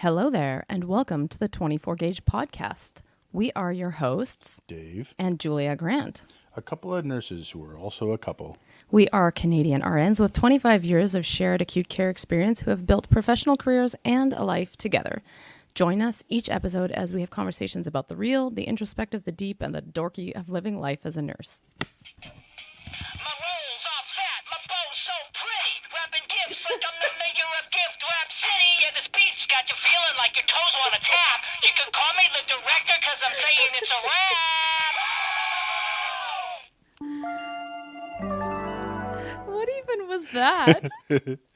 Hello there, and welcome to the 24 Gauge podcast. We are your hosts, Dave and Julia Grant. A couple of nurses who are also a couple. We are Canadian RNs with 25 years of shared acute care experience who have built professional careers and a life together. Join us each episode as we have conversations about the real, the introspective, the deep, and the dorky of living life as a nurse. My rolls are fat, my bow's so pretty. Wrapping gifts like I'm the mayor of Gift Wrap City. Yeah, this beat's got you feeling like your toes want to tap. You can call me the director because I'm saying it's a wrap. What even was that?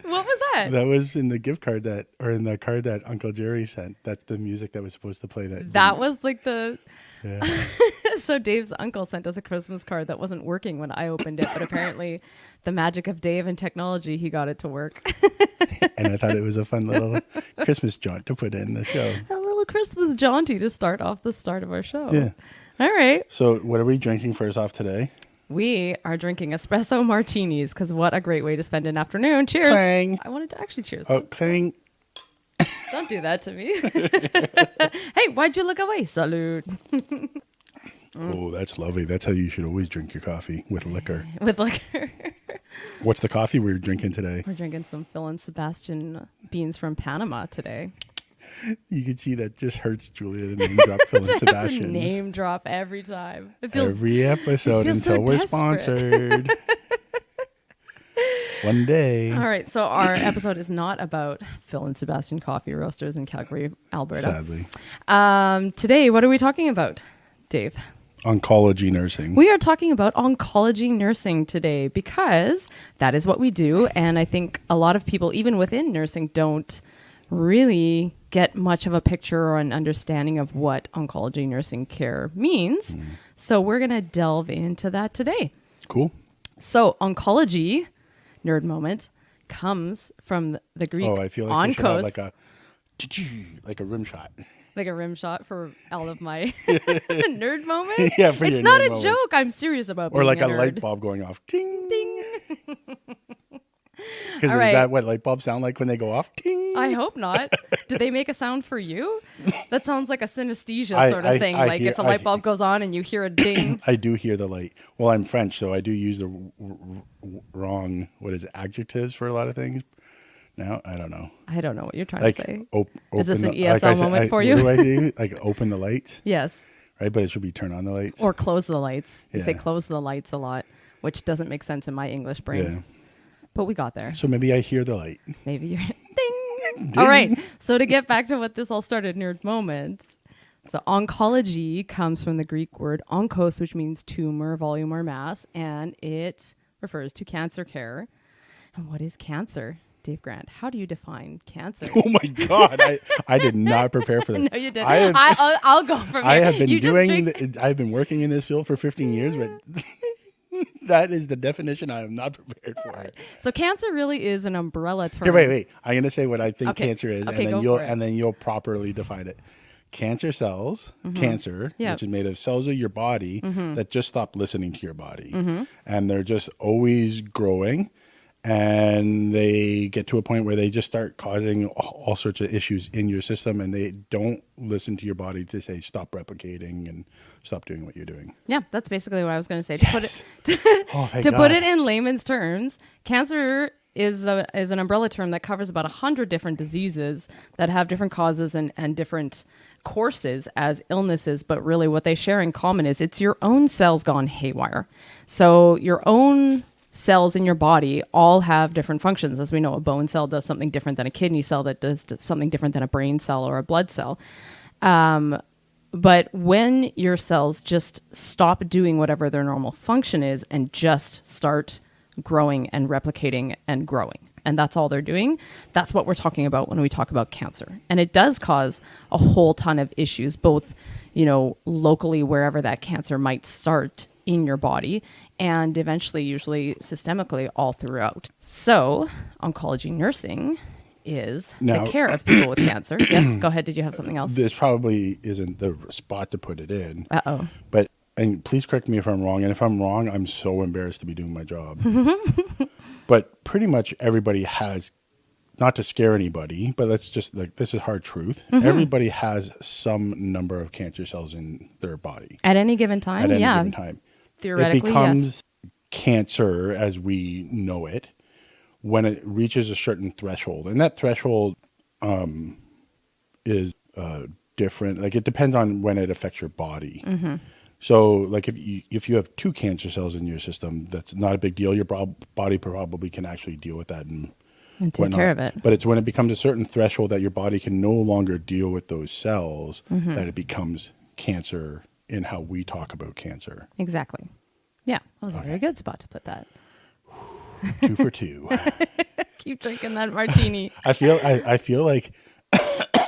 What was that? That was in the gift card in the card that Uncle Jerry sent. That's the music that was supposed to play That was like the... Yeah. So Dave's uncle sent us a Christmas card that wasn't working when I opened it, but apparently the magic of Dave and technology, he got it to work. And I thought it was a fun little Christmas jaunt to put in the show. A little Christmas jaunty to start off the start of our show. Yeah. All right. So what are we drinking first off today? We are drinking espresso martinis because what a great way to spend an afternoon. Cheers. Clang. I wanted to actually cheers. Oh, clang. Don't do that to me. Hey, why'd you look away? Salute. Oh, that's lovely. That's how you should always drink your coffee, with liquor. With liquor. What's the coffee we're drinking today? We're drinking some Phil and Sebastian beans from Panama today. You can see that just hurts Julia to name drop Phil and Sebastian. Name drop every time. It feels every episode feels so until we're desperate. sponsored. One day. All right, so our episode is not about Phil and Sebastian Coffee Roasters in Calgary, Alberta. Sadly. Today, what are we talking about, Dave? Oncology nursing. We are talking about oncology nursing today because that is what we do. And I think a lot of people, even within nursing, don't really get much of a picture or an understanding of what oncology nursing care means. So we're going to delve into that today. Cool. So oncology, nerd moment, comes from the Greek Oh, I feel like you should have onkos, like a rim shot. like a rim shot for all of my nerd moments. Yeah, for it's your not nerd a moments. joke. I'm serious about Or being like a a nerd. light bulb going off. Ting. Ding. Because All is right. that what light bulbs sound like when they go off? Ting. I hope not. Do they make a sound for you? That sounds like a synesthesia sort of thing. Like if a light bulb goes on and you hear a ding. I do hear the light. Well, I'm French, so I do use the wrong, adjectives for a lot of things. Now, I don't know. I don't know what you're trying Like, to say. open Is this an the- ESL like I said, moment for you? What do I do? Like open the lights, Yes. right? But it should be turn on the lights. Or close the lights. You say Yeah. close the lights a lot, which doesn't make sense in my English brain. Yeah. But we got there. So maybe I hear the light. Maybe you're ding. All right. So to get back to what this all started, nerd moment. So oncology comes from the Greek word onkos, which means tumor, volume, or mass, and it refers to cancer care. And what is cancer, Dave Grant? How do you define cancer? Oh my God! I did not prepare for that. No, you didn't. I have, I'll go from here. I have been You just doing. drink- I've been working in this field for 15 years, but that is the definition I am not prepared for. So cancer really is an umbrella term. Here, wait. I'm going to say what I think Okay. cancer is, Okay, and go then you'll for it. and then you'll properly define it. Cancer cells, cancer, Yep. which is made of cells of your body that just stop listening to your body, and they're just always growing, and they get to a point where they just start causing all sorts of issues in your system, and they don't listen to your body to say stop replicating and stop doing what you're doing. Yeah, that's basically what I was going to say. To put it Oh, thank to God. put it in layman's terms, cancer is an umbrella term that covers about 100 different diseases that have different causes and different courses as illnesses, but really what they share in common is it's your own cells gone haywire. So your own cells in your body all have different functions. As we know, a bone cell does something different than a kidney cell that does something different than a brain cell or a blood cell. But when your cells just stop doing whatever their normal function is and just start growing and replicating and growing, and that's all they're doing, that's what we're talking about when we talk about cancer. And it does cause a whole ton of issues, both, locally, wherever that cancer might start in your body, and eventually, usually systemically, all throughout. So oncology nursing is Now- the care of people with cancer. Yes, go ahead. Did you have something else? This probably isn't the spot to put it in. Uh-oh. But, and please correct me if I'm wrong. And if I'm wrong, I'm so embarrassed to be doing my job. But pretty much everybody has not to scare anybody, but let's just this is hard truth. Mm-hmm. Everybody has some number of cancer cells in their body At any given time, at any yeah. given time. Theoretically, it becomes yes. cancer as we know it when it reaches a certain threshold, and that threshold is different. Like it depends on when it affects your body. Mm-hmm. So, like if you have 2 cancer cells in your system, that's not a big deal. Your body probably can actually deal with that and take whatnot. care of it. But it's when it becomes a certain threshold that your body can no longer deal with those cells Mm-hmm. that it becomes cancer in how we talk about cancer. Exactly. Yeah, that was a very good spot to put that. 2 for 2. Keep drinking that martini. I feel like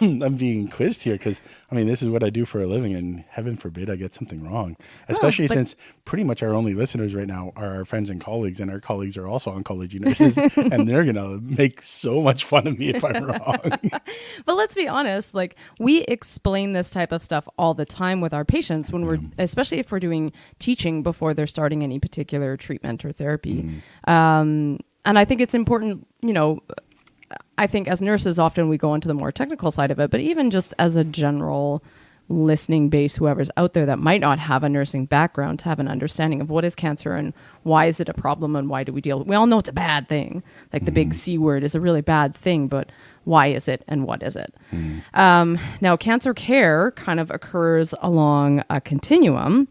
I'm being quizzed here because, I mean, this is what I do for a living, and heaven forbid I get something wrong. Especially since pretty much our only listeners right now are our friends and colleagues, and our colleagues are also oncology nurses, and they're going to make so much fun of me if I'm wrong. But let's be honest, like we explain this type of stuff all the time with our patients when we're, especially if we're doing teaching before they're starting any particular treatment or therapy. And I think it's important, you know, I think as nurses, often we go into the more technical side of it, but even just as a general listening base, whoever's out there that might not have a nursing background, to have an understanding of what is cancer and why is it a problem and why do we deal. We all know it's a bad thing. Like the big C word is a really bad thing, but why is it and what is it? Now, cancer care kind of occurs along a continuum,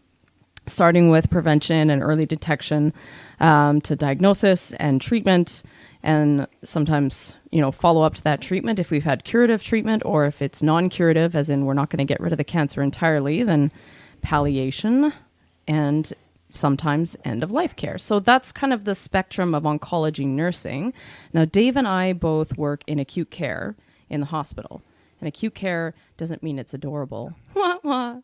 starting with prevention and early detection to diagnosis and treatment, and sometimes, you know, follow up to that treatment if we've had curative treatment, or if it's non-curative, as in we're not going to get rid of the cancer entirely, then palliation and sometimes end of life care. So that's kind of the spectrum of oncology nursing. Now, Dave and I both work in acute care in the hospital, and acute care doesn't mean it's adorable. Wah, wah.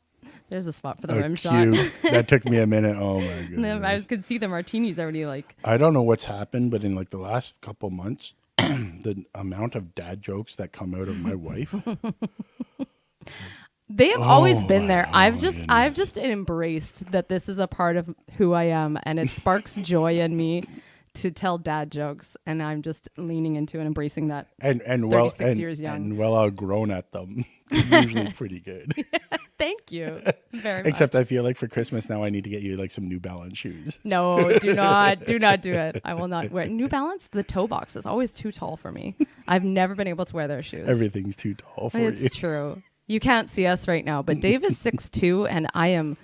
There's a spot for the rim shot. That took me a minute. Oh my goodness. I could see the martinis already like. I don't know what's happened, but in like the last couple months, the amount of dad jokes that come out of my wife. They have always been there. my I've just embraced that this is a part of who I am, and it sparks joy in me to tell dad jokes, and I'm just leaning into and embracing that. And 36 years young. and well outgrown at them. They're usually pretty good. Thank you very much. Except I feel like for Christmas now I need to get you like some New Balance shoes. No, do not do it. I will not wear New Balance. The toe box is always too tall for me. I've never been able to wear their shoes. Everything's too tall for you. It's true. You can't see us right now, but Dave is 6'2", and I am,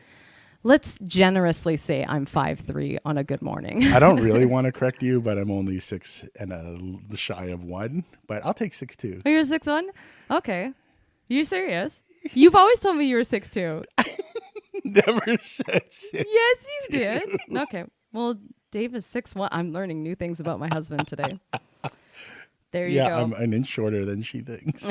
let's generously say I'm 5'3" on a good morning. I don't really want to correct you, but I'm only 6 and a shy of 1. But I'll take 6'2". Oh, you're 6'1"? Okay. You serious? You've always told me you were 6'2". Never said 6. Yes, you did. Okay. Well, Dave is 6'1". I'm learning new things about my husband today. There you go. Yeah, I'm an inch shorter than she thinks.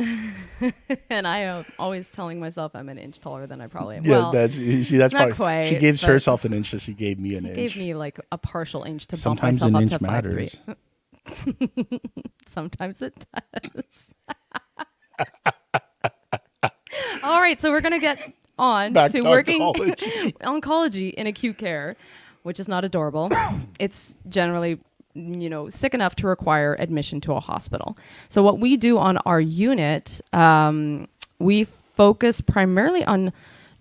And I am always telling myself I'm an inch taller than I probably am. Yeah, Well, that's not probably, quite, she gives but herself an inch, so she gave me an inch. gave me like a partial inch to Sometimes bump an myself up inch to matters. 5'3". Sometimes it does. All right, so we're going to get on Back to to working oncology. in acute care, which is not adorable. It's generally, you know, sick enough to require admission to a hospital. So what we do on our unit, we focus primarily on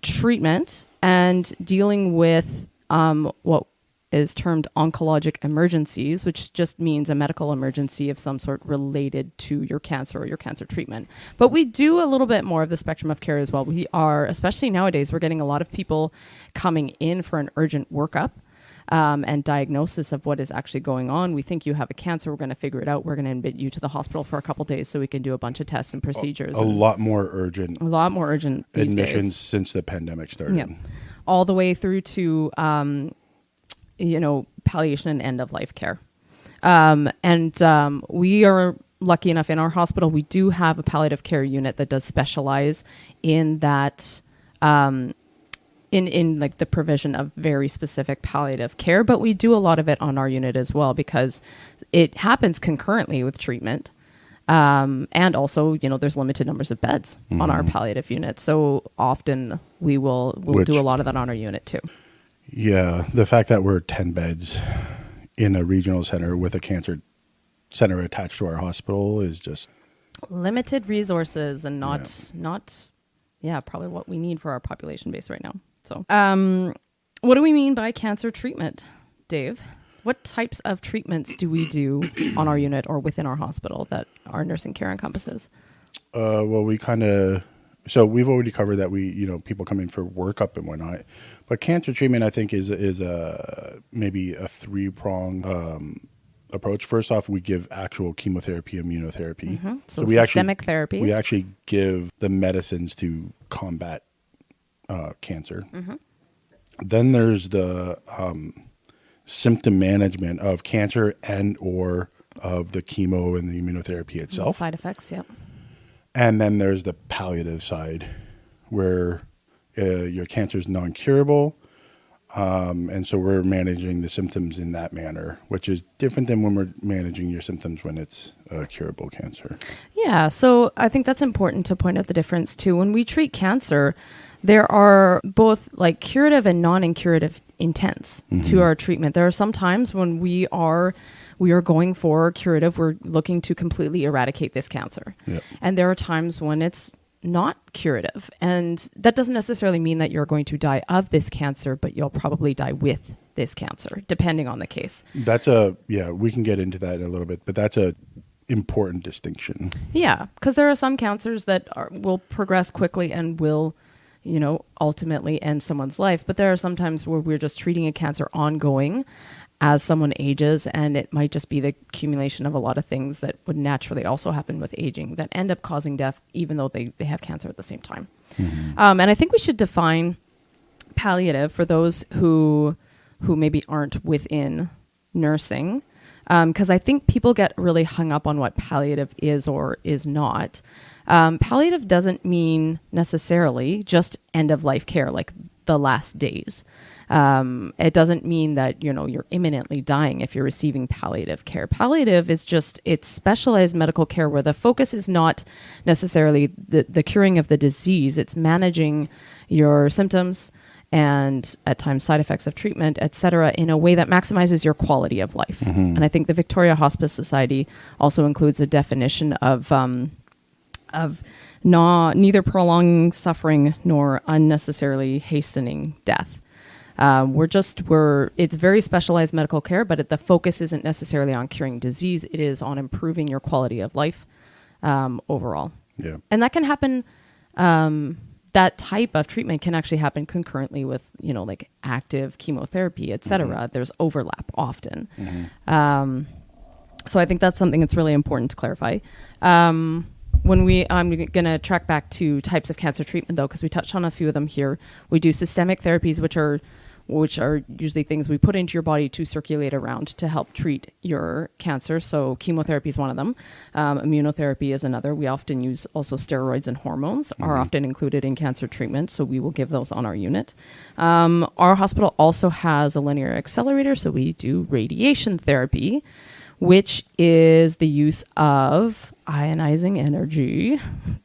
treatment and dealing with what is termed oncologic emergencies, which just means a medical emergency of some sort related to your cancer or your cancer treatment. But we do a little bit more of the spectrum of care as well. We are, especially nowadays, we're getting a lot of people coming in for an urgent workup and diagnosis of what is actually going on. We think you have a cancer. We're going to figure it out. We're going to admit you to the hospital for a couple of days so we can do a bunch of tests and procedures. A lot more urgent these admissions days. since the pandemic started. Yeah. All the way through to, palliation and end of life care. We are lucky enough in our hospital, we do have a palliative care unit that does specialize in that, in like the provision of very specific palliative care, but we do a lot of it on our unit as well because it happens concurrently with treatment. And also, there's limited numbers of beds on our palliative unit. So often we'll do a lot of that on our unit too. Yeah. The fact that we're 10 beds in a regional center with a cancer center attached to our hospital is just Limited resources and not probably what we need for our population base right now. So, what do we mean by cancer treatment, Dave? What types of treatments do we do on our unit or within our hospital that our nursing care encompasses? well, so we've already covered that people come in for workup and whatnot, but cancer treatment I think is maybe a 3-prong approach. First off, we give actual chemotherapy, immunotherapy. Mm-hmm. So we systemic therapies. We actually give the medicines to combat cancer. Mm-hmm. Then there's the symptom management of cancer and or of the chemo and the immunotherapy itself. Side effects, yeah. And then there's the palliative side where your cancer is non-curable. And so we're managing the symptoms in that manner, which is different than when we're managing your symptoms when it's curable cancer. Yeah, so I think that's important to point out the difference too. When we treat cancer, there are both like curative and non-curative intents to our treatment. There are some times when we are going for curative, we're looking to completely eradicate this cancer. Yep. And there are times when it's not curative. And that doesn't necessarily mean that you're going to die of this cancer, but you'll probably die with this cancer, depending on the case. We can get into that in a little bit, but that's a important distinction. Yeah, because there are some cancers that will progress quickly and will, ultimately end someone's life. But there are some times where we're just treating a cancer ongoing as someone ages, and it might just be the accumulation of a lot of things that would naturally also happen with aging that end up causing death, even though they have cancer at the same time. Mm-hmm. And I think we should define palliative for those who maybe aren't within nursing, because I think people get really hung up on what palliative is or is not. Palliative doesn't mean necessarily just end of life care, like the last days. It doesn't mean that, you're imminently dying if you're receiving palliative care. Palliative is it's specialized medical care where the focus is not necessarily the curing of the disease. It's managing your symptoms and at times side effects of treatment, et cetera, in a way that maximizes your quality of life. Mm-hmm. And I think the Victoria Hospice Society also includes a definition of neither prolonging suffering nor unnecessarily hastening death. It's very specialized medical care, but the focus isn't necessarily on curing disease. It is on improving your quality of life overall. Yeah. And that can happen, that type of treatment can actually happen concurrently with, like active chemotherapy, et cetera. Mm-hmm. There's overlap often. Mm-hmm. So I think that's something that's really important to clarify. I'm going to track back to types of cancer treatment, though, because we touched on a few of them here. We do systemic therapies, which are usually things we put into your body to circulate around to help treat your cancer. So chemotherapy is one of them. Immunotherapy is another. We often use also steroids and hormones are often included in cancer treatment. So we will give those on our unit. Our hospital also has a linear accelerator. So we do radiation therapy, which is the use of ionizing energy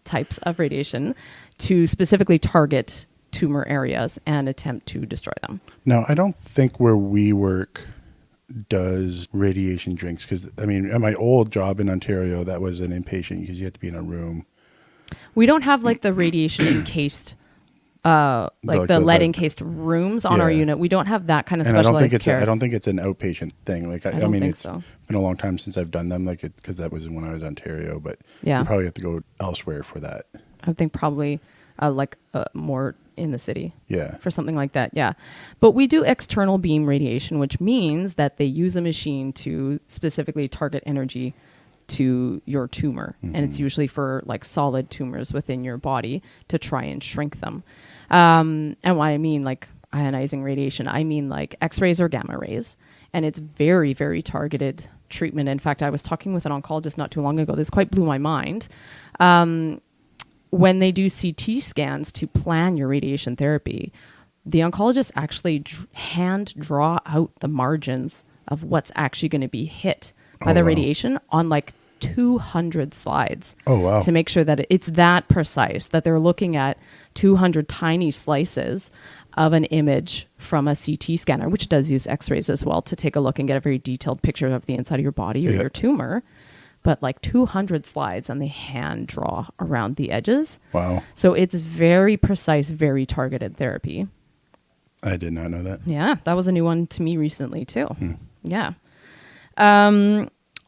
types of radiation to specifically target tumor areas and attempt to destroy them. Now, I don't think where we work does radiation drinks because, at my old job in Ontario, that was an inpatient because you had to be in a room. We don't have like the radiation encased, the lead encased rooms on our unit. We don't have that kind of specialized care. I don't think it's an outpatient thing. Like I mean, it's been a long time since I've done them. Because that was when I was in Ontario, but you probably have to go elsewhere for that. I think probably more in the city. Yeah. For something like that. Yeah. But we do external beam radiation, which means that they use a machine to specifically target energy to your tumor. Mm-hmm. And it's usually for like solid tumors within your body to try and shrink them. And what I mean like ionizing radiation, I mean like X-rays or gamma rays. And it's very, very targeted treatment. In fact, I was talking with an oncologist not too long ago. This quite blew my mind. When they do CT scans to plan your radiation therapy, the oncologists actually hand draw out the margins of what's actually going to be hit by the radiation on like 200 slides. Oh, wow. To make sure that it's that precise, that they're looking at 200 tiny slices of an image from a CT scanner, which does use x-rays as well to take a look and get a very detailed picture of the inside of your body or your tumor. But like 200 slides, and they hand draw around the edges. Wow. So it's very precise, very targeted therapy. I did not know that. Yeah, that was a new one to me recently too. Yeah.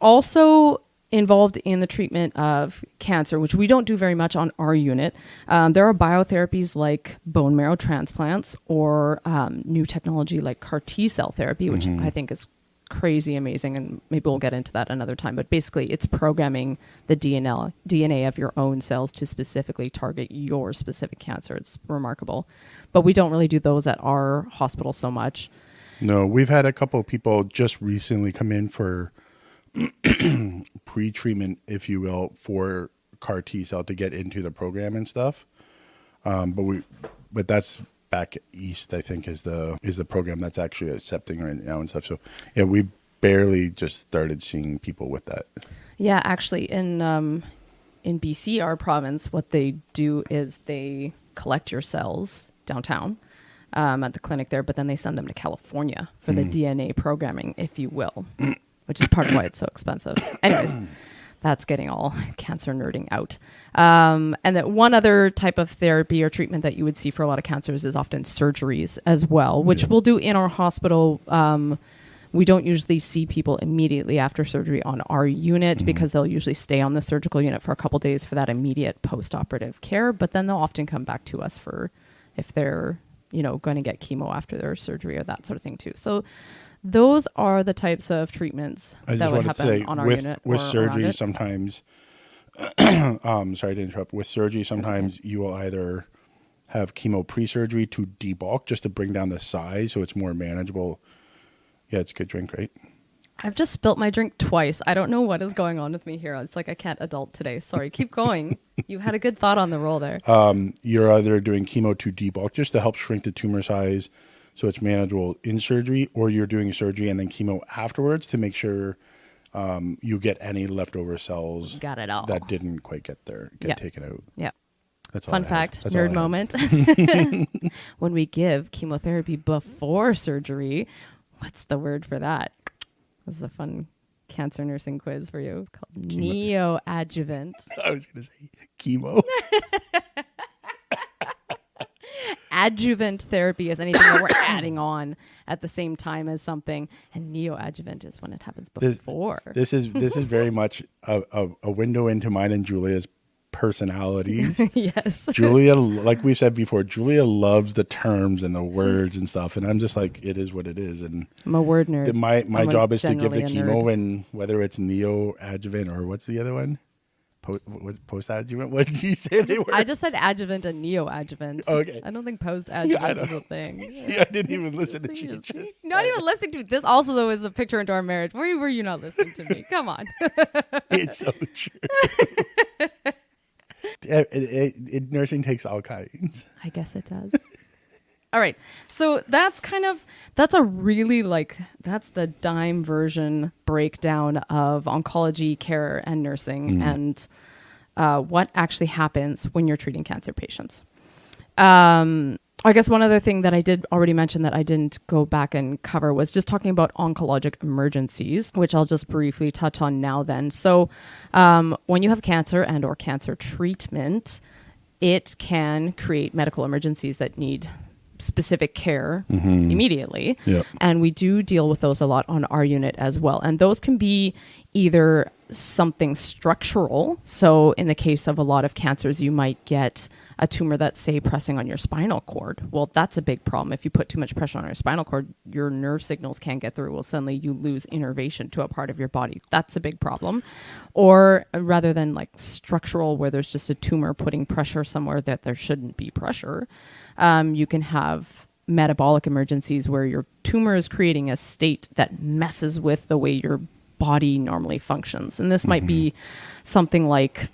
Also involved in the treatment of cancer, which we don't do very much on our unit. There are biotherapies like bone marrow transplants or new technology like CAR T cell therapy, which I think is crazy amazing, and maybe we'll get into that another time. But basically, it's programming the DNA of your own cells to specifically target your specific cancer. It's remarkable. But we don't really do those at our hospital so much. No, we've had a couple of people just recently come in for pre-treatment, if you will, for CAR T cell to get into the program and stuff. But that's back east, I think, is the program that's actually accepting right now and stuff. So yeah, we barely just started seeing people with that. Yeah, actually, in BC, our province, what they do is they collect your cells downtown at the clinic there, but then they send them to California for the DNA programming, if you will, which is part of why it's so expensive. Anyways, that's getting all cancer nerding out. And that one other type of therapy or treatment that you would see for a lot of cancers is often surgeries as well, which we'll do in our hospital. We don't usually see people immediately after surgery on our unit because they'll usually stay on the surgical unit for a couple days for that immediate post-operative care. But then they'll often come back to us for if they're, going to get chemo after their surgery or that sort of thing too. So those are the types of treatments that would happen on our unit. With surgery, sometimes, sorry to interrupt. With surgery, sometimes you will either have chemo pre-surgery to debulk, just to bring down the size so it's more manageable. Yeah, it's a good drink, right? I've just spilt my drink twice. I don't know what is going on with me here. It's like I can't adult today. Sorry, keep going. You had a good thought on the roll there. You're either doing chemo to debulk, just to help shrink the tumor size so it's manageable in surgery, or you're doing surgery and then chemo afterwards to make sure you get any leftover cells Got it all. that didn't quite get taken out. Yeah. That's all Fun I fact, have. That's all nerd I moment. When we give chemotherapy before surgery, what's the word for that? This is a fun cancer nursing quiz for you. It's called neoadjuvant. I was going to say chemo. Adjuvant therapy is anything that we're adding on at the same time as something, and neoadjuvant is when it happens before. This is very much a window into mine and Julia's personalities. Yes. Julia, like we said before, Julia loves the terms and the words and stuff, and I'm just like, it is what it is. And I'm a word nerd. My job is to give the generally a chemo, nerd. and whether it's neoadjuvant or what's the other one? Post-adjuvant? What did you say they were? I just said adjuvant and neoadjuvant. Okay. I don't think post-adjuvant I is a thing. See, I didn't even listen to you. Not even listening to this. Also, though, is a picture into our marriage. Where were you not listening to me? Come on. It's so true. Nursing takes all kinds. I guess it does. All right. So that's a really that's the dime version breakdown of oncology care and nursing and what actually happens when you're treating cancer patients. I guess one other thing that I did already mention that I didn't go back and cover was just talking about oncologic emergencies, which I'll just briefly touch on now then. So when you have cancer and or cancer treatment, it can create medical emergencies that need specific care immediately. Yep. And we do deal with those a lot on our unit as well. And those can be either something structural. So in the case of a lot of cancers, you might get a tumor that's, say, pressing on your spinal cord. Well, that's a big problem. If you put too much pressure on your spinal cord, your nerve signals can't get through. Well, suddenly you lose innervation to a part of your body. That's a big problem. Or rather than like structural, where there's just a tumor putting pressure somewhere that there shouldn't be pressure, you can have metabolic emergencies where your tumor is creating a state that messes with the way your body normally functions. And this might be something like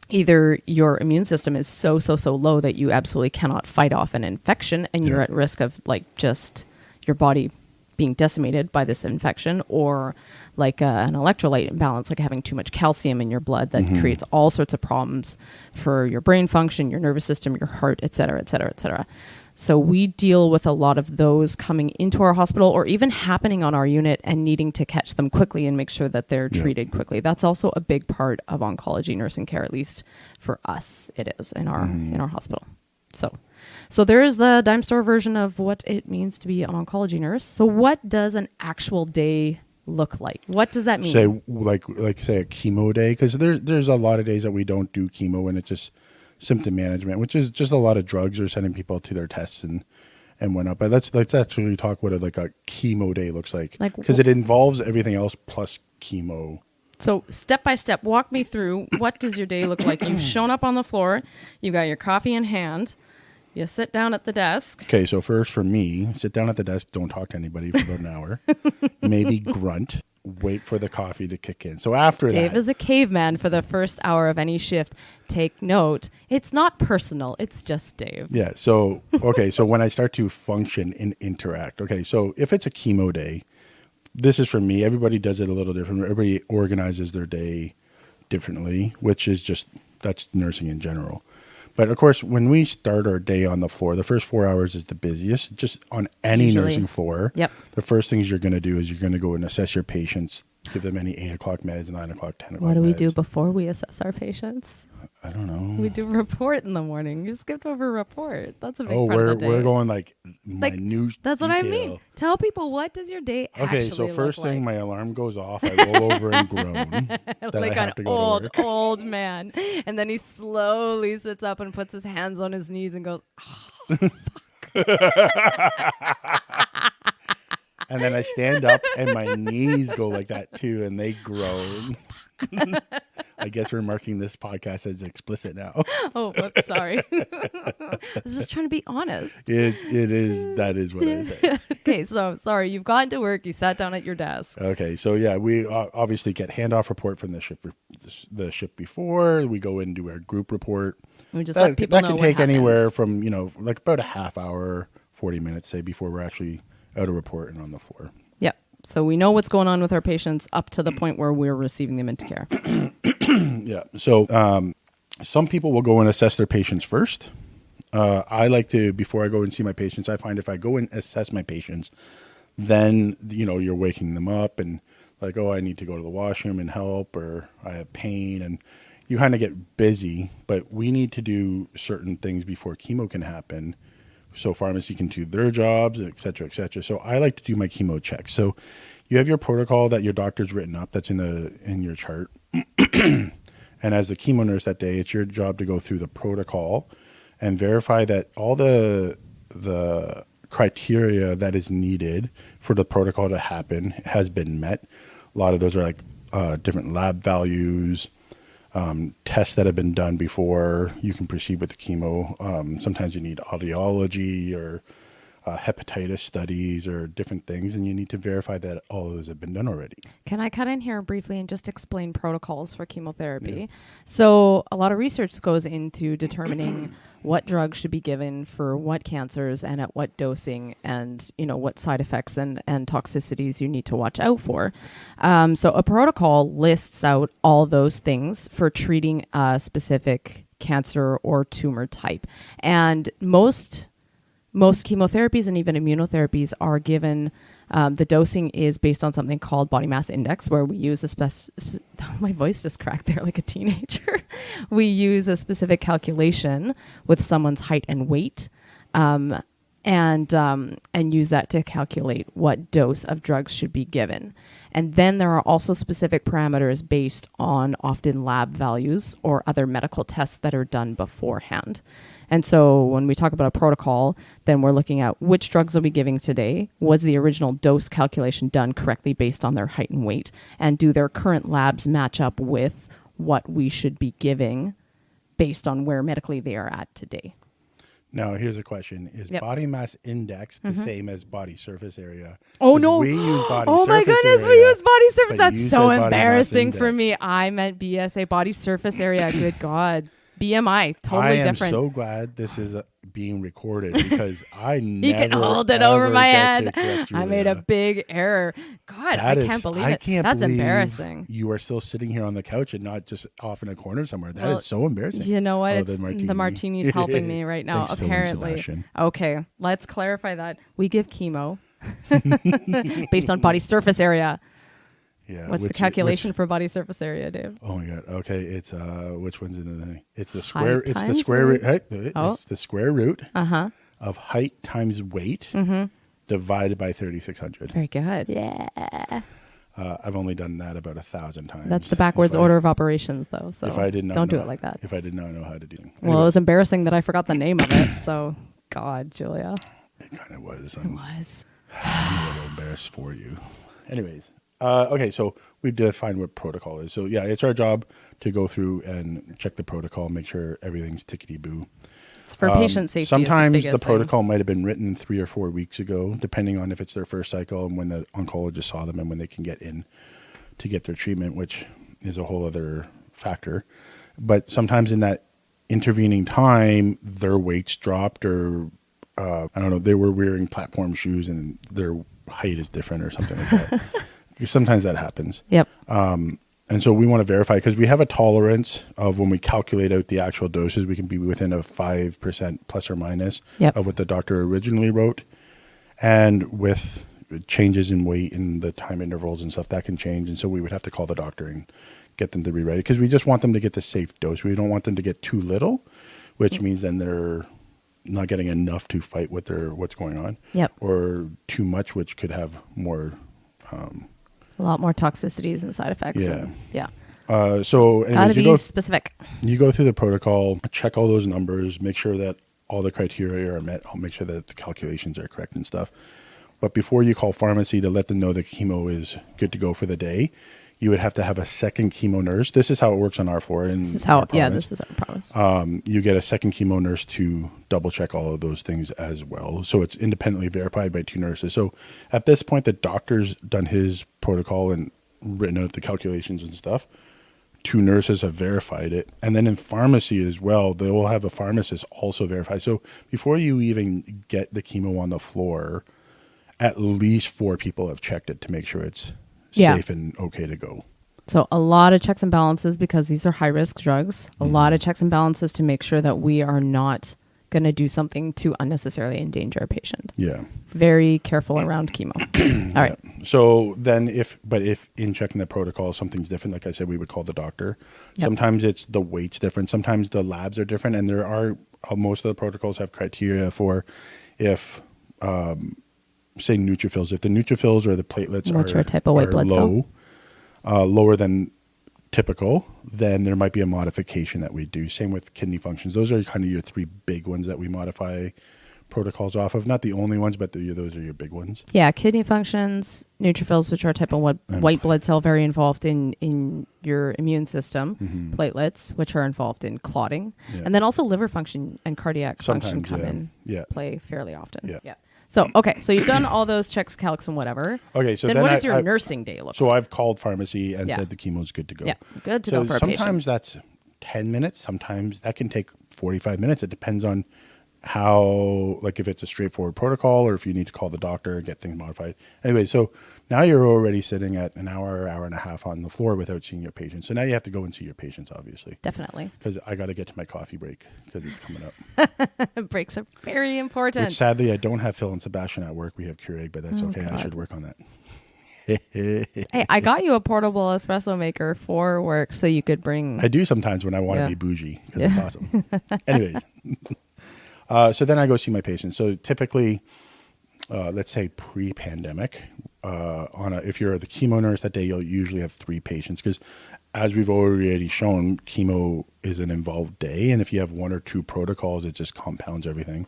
either your immune system is so low that you absolutely cannot fight off an infection and you're at risk of like just your body being decimated by this infection, or like an electrolyte imbalance, like having too much calcium in your blood that creates all sorts of problems for your brain function, your nervous system, your heart, et cetera, et cetera, et cetera. So we deal with a lot of those coming into our hospital or even happening on our unit and needing to catch them quickly and make sure that they're treated quickly. That's also a big part of oncology nursing care, at least for us it is in our hospital. So there is the dime store version of what it means to be an oncology nurse. So what does an actual day look like? What does that mean? Say say a chemo day, because there's a lot of days that we don't do chemo and it's just symptom management, which is just a lot of drugs or sending people to their tests and whatnot. But let's actually talk what a chemo day looks like, because it involves everything else plus chemo. So step by step, walk me through, what does your day look like? You've shown up on the floor, you got your coffee in hand, you sit down at the desk. Okay, so first for me, sit down at the desk, don't talk to anybody for about an hour, maybe grunt, wait for the coffee to kick in. So after Dave is a caveman for the first hour of any shift. Take note, it's not personal, it's just Dave. Yeah, so, okay, so when I start to function and interact, okay, so if it's a chemo day, this is for me, everybody does it a little different. Everybody organizes their day differently, which is just, that's nursing in general. But of course, when we start our day on the floor, the first 4 hours is the busiest, just on any nursing floor. Yep. The first things you're going to do is you're going to go and assess your patients, give them any 8 o'clock meds, 9 o'clock, 10 o'clock What do we meds. do before we assess our patients? I don't know. We do report in the morning. You skipped over report. That's a big part of the day. We're going minute That's what detail. I mean. Tell people, what does your day actually Okay, so first look like? thing, my alarm goes off. I roll over and groan. that Like I have an to go to work. old man. And then he slowly sits up and puts his hands on his knees and goes, oh, And then I stand up and my knees go like that too, and they groan. I guess we're marking this podcast as explicit now. oh, whoops, sorry. I was just trying to be honest. That is what I say. Okay, so sorry, you've gotten to work, you sat down at your desk. Okay, so yeah, we obviously get handoff report from the shift before. We go in and do our group report. We just let people know that what can take happened. anywhere from about a half hour, 40 minutes, say, before we're actually out of report and on the floor. Yep. So we know what's going on with our patients up to the point where we're receiving them into care. Yeah. So some people will go and assess their patients first. I like to, before I go and see my patients, I find if I go and assess my patients, then, you're waking them up and like, oh, I need to go to the washroom and help, or I have pain, and you kind of get busy, but we need to do certain things before chemo can happen. So pharmacy can do their jobs, et cetera, et cetera. So I like to do my chemo checks. So you have your protocol that your doctor's written up, that's in your chart. And as the chemo nurse that day, it's your job to go through the protocol and verify that all the criteria that is needed for the protocol to happen has been met. A lot of those are like different lab values, tests that have been done before you can proceed with the chemo. Sometimes you need audiology or hepatitis studies or different things, and you need to verify that all of those have been done already. Can I cut in here briefly and just explain protocols for chemotherapy? Yeah. So a lot of research goes into determining what drugs should be given for what cancers and at what dosing, and what side effects and toxicities you need to watch out for. So a protocol lists out all those things for treating a specific cancer or tumor type. And most chemotherapies and even immunotherapies are given, the dosing is based on something called body mass index, where we use my voice just cracked there like a teenager. We use a specific calculation with someone's height and weight, and use that to calculate what dose of drugs should be given. And then there are also specific parameters based on often lab values or other medical tests that are done beforehand. And so when we talk about a protocol, then we're looking at which drugs are we giving today? Was the original dose calculation done correctly based on their height and weight? And do their current labs match up with what we should be giving based on where medically they are at today? Now, here's a question. Is body mass index the same as body surface area? Oh, no. We use body oh, surface my goodness. area, We use body surface. but you That's so said body mass embarrassing for index. me. I meant BSA, body surface area. Good God. BMI, totally different. I am so glad this is being recorded because I never You can hold it over my get to head. correct I made a Julia. big error. God, I can't believe it. That's believe embarrassing. You are still sitting here on the couch and not just off in a corner somewhere. That Well, is so embarrassing. You know what? Oh, It's the martini's helping me right now, Thanks, Phil and apparently. Sebastian. Okay, let's clarify that. We give chemo based on body surface area. Yeah. What's the calculation for body surface area, Dave? Oh my god. Okay, it's which one's in the thing? It's the square. Height It's the times square root. weight? It's the square root Uh-huh. of height times weight divided by 3,600. Very good. Yeah. I've only done that about 1,000 times. That's the backwards order of operations, though. So If I did not don't do know- it like that. If I did not know how to do it. Well, it was embarrassing that I forgot the name of it. So, God, Julia. It kind of was. It was. I'm a little embarrassed for you. Anyways, okay, so we've defined what protocol is. So yeah, it's our job to go through and check the protocol, make sure everything's tickety-boo. It's for patient safety. Sometimes is the, the biggest protocol might have been written 3 or 4 weeks ago, depending on if it's their first cycle and when the oncologist saw them and when they can get in to get their treatment, which is a whole other factor. But sometimes in that intervening time, their weights dropped or I don't know, they were wearing platform shoes and their height is different or something like that. Sometimes that happens. Yep. And so we want to verify because we have a tolerance of when we calculate out the actual doses, we can be within a 5% plus or minus Yep. of what the doctor originally wrote. And with changes in weight and the time intervals and stuff, that can change. And so we would have to call the doctor and get them to rewrite it because we just want them to get the safe dose. We don't want them to get too little, which means then they're not getting enough to fight with what's going on. Yep. Or too much, which could have more. A lot more toxicities and side effects. Yeah. And, yeah. So anyways, Gotta be specific. You go through the protocol, check all those numbers, make sure that all the criteria are met. I'll make sure that the calculations are correct and stuff. But before you call pharmacy to let them know the chemo is good to go for the day, you would have to have a second chemo nurse. This is how it works on our floor. This is how, this is our promise. You get a second chemo nurse to double check all of those things as well. So it's independently verified by 2 nurses. So at this point, the doctor's done his protocol and written out the calculations and stuff. 2 nurses have verified it. And then in pharmacy as well, they will have a pharmacist also verify. So before you even get the chemo on the floor, at least 4 people have checked it to make sure it's safe and okay to go. So a lot of checks and balances because these are high-risk drugs. A lot of checks and balances to make sure that we are not going to do something to unnecessarily endanger a patient. Yeah. Very careful around chemo. All right. Yeah. So then if in checking the protocol, something's different, like I said, we would call the doctor. Yep. Sometimes it's the weight's different. Sometimes the labs are different. And there are, most of the protocols have criteria for if, say neutrophils, if the neutrophils or the platelets Which are a type of white blood low, lower than typical, then there might be a modification that we do. Same with kidney functions. Those are kind of your 3 big ones that we modify protocols off of. Not the only ones, but those are your big ones. Yeah, kidney functions, neutrophils, which are a type of white blood cell very involved in your immune system, platelets, which are involved in clotting, and then also liver function and cardiac function come in play fairly often. Yeah. So, okay, so you've done all those checks, calcs, and whatever. Okay, so then what does your nursing day look like? So I've called pharmacy and said the chemo's good to go. Yeah, good to go for a patient. Sometimes that's 10 minutes. Sometimes that can take 45 minutes. It depends on how, like if it's a straightforward protocol or if you need to call the doctor and get things modified. Anyway, so now you're already sitting at an hour and a half on the floor without seeing your patient. So now you have to go and see your patients, obviously. Definitely. Because I got to get to my coffee break because it's coming up. Breaks are very important. Which sadly, I don't have Phil and Sebastian at work. We have Keurig, but that's okay. God. I should work on that. Hey, I got you a portable espresso maker for work so you could bring... I do sometimes when I want to be bougie because it's awesome. Anyways. So then I go see my patients. So typically, let's say pre-pandemic, if you're the chemo nurse that day, you'll usually have 3 patients because as we've already shown, chemo is an involved day. And if you have 1 or 2 protocols, it just compounds everything.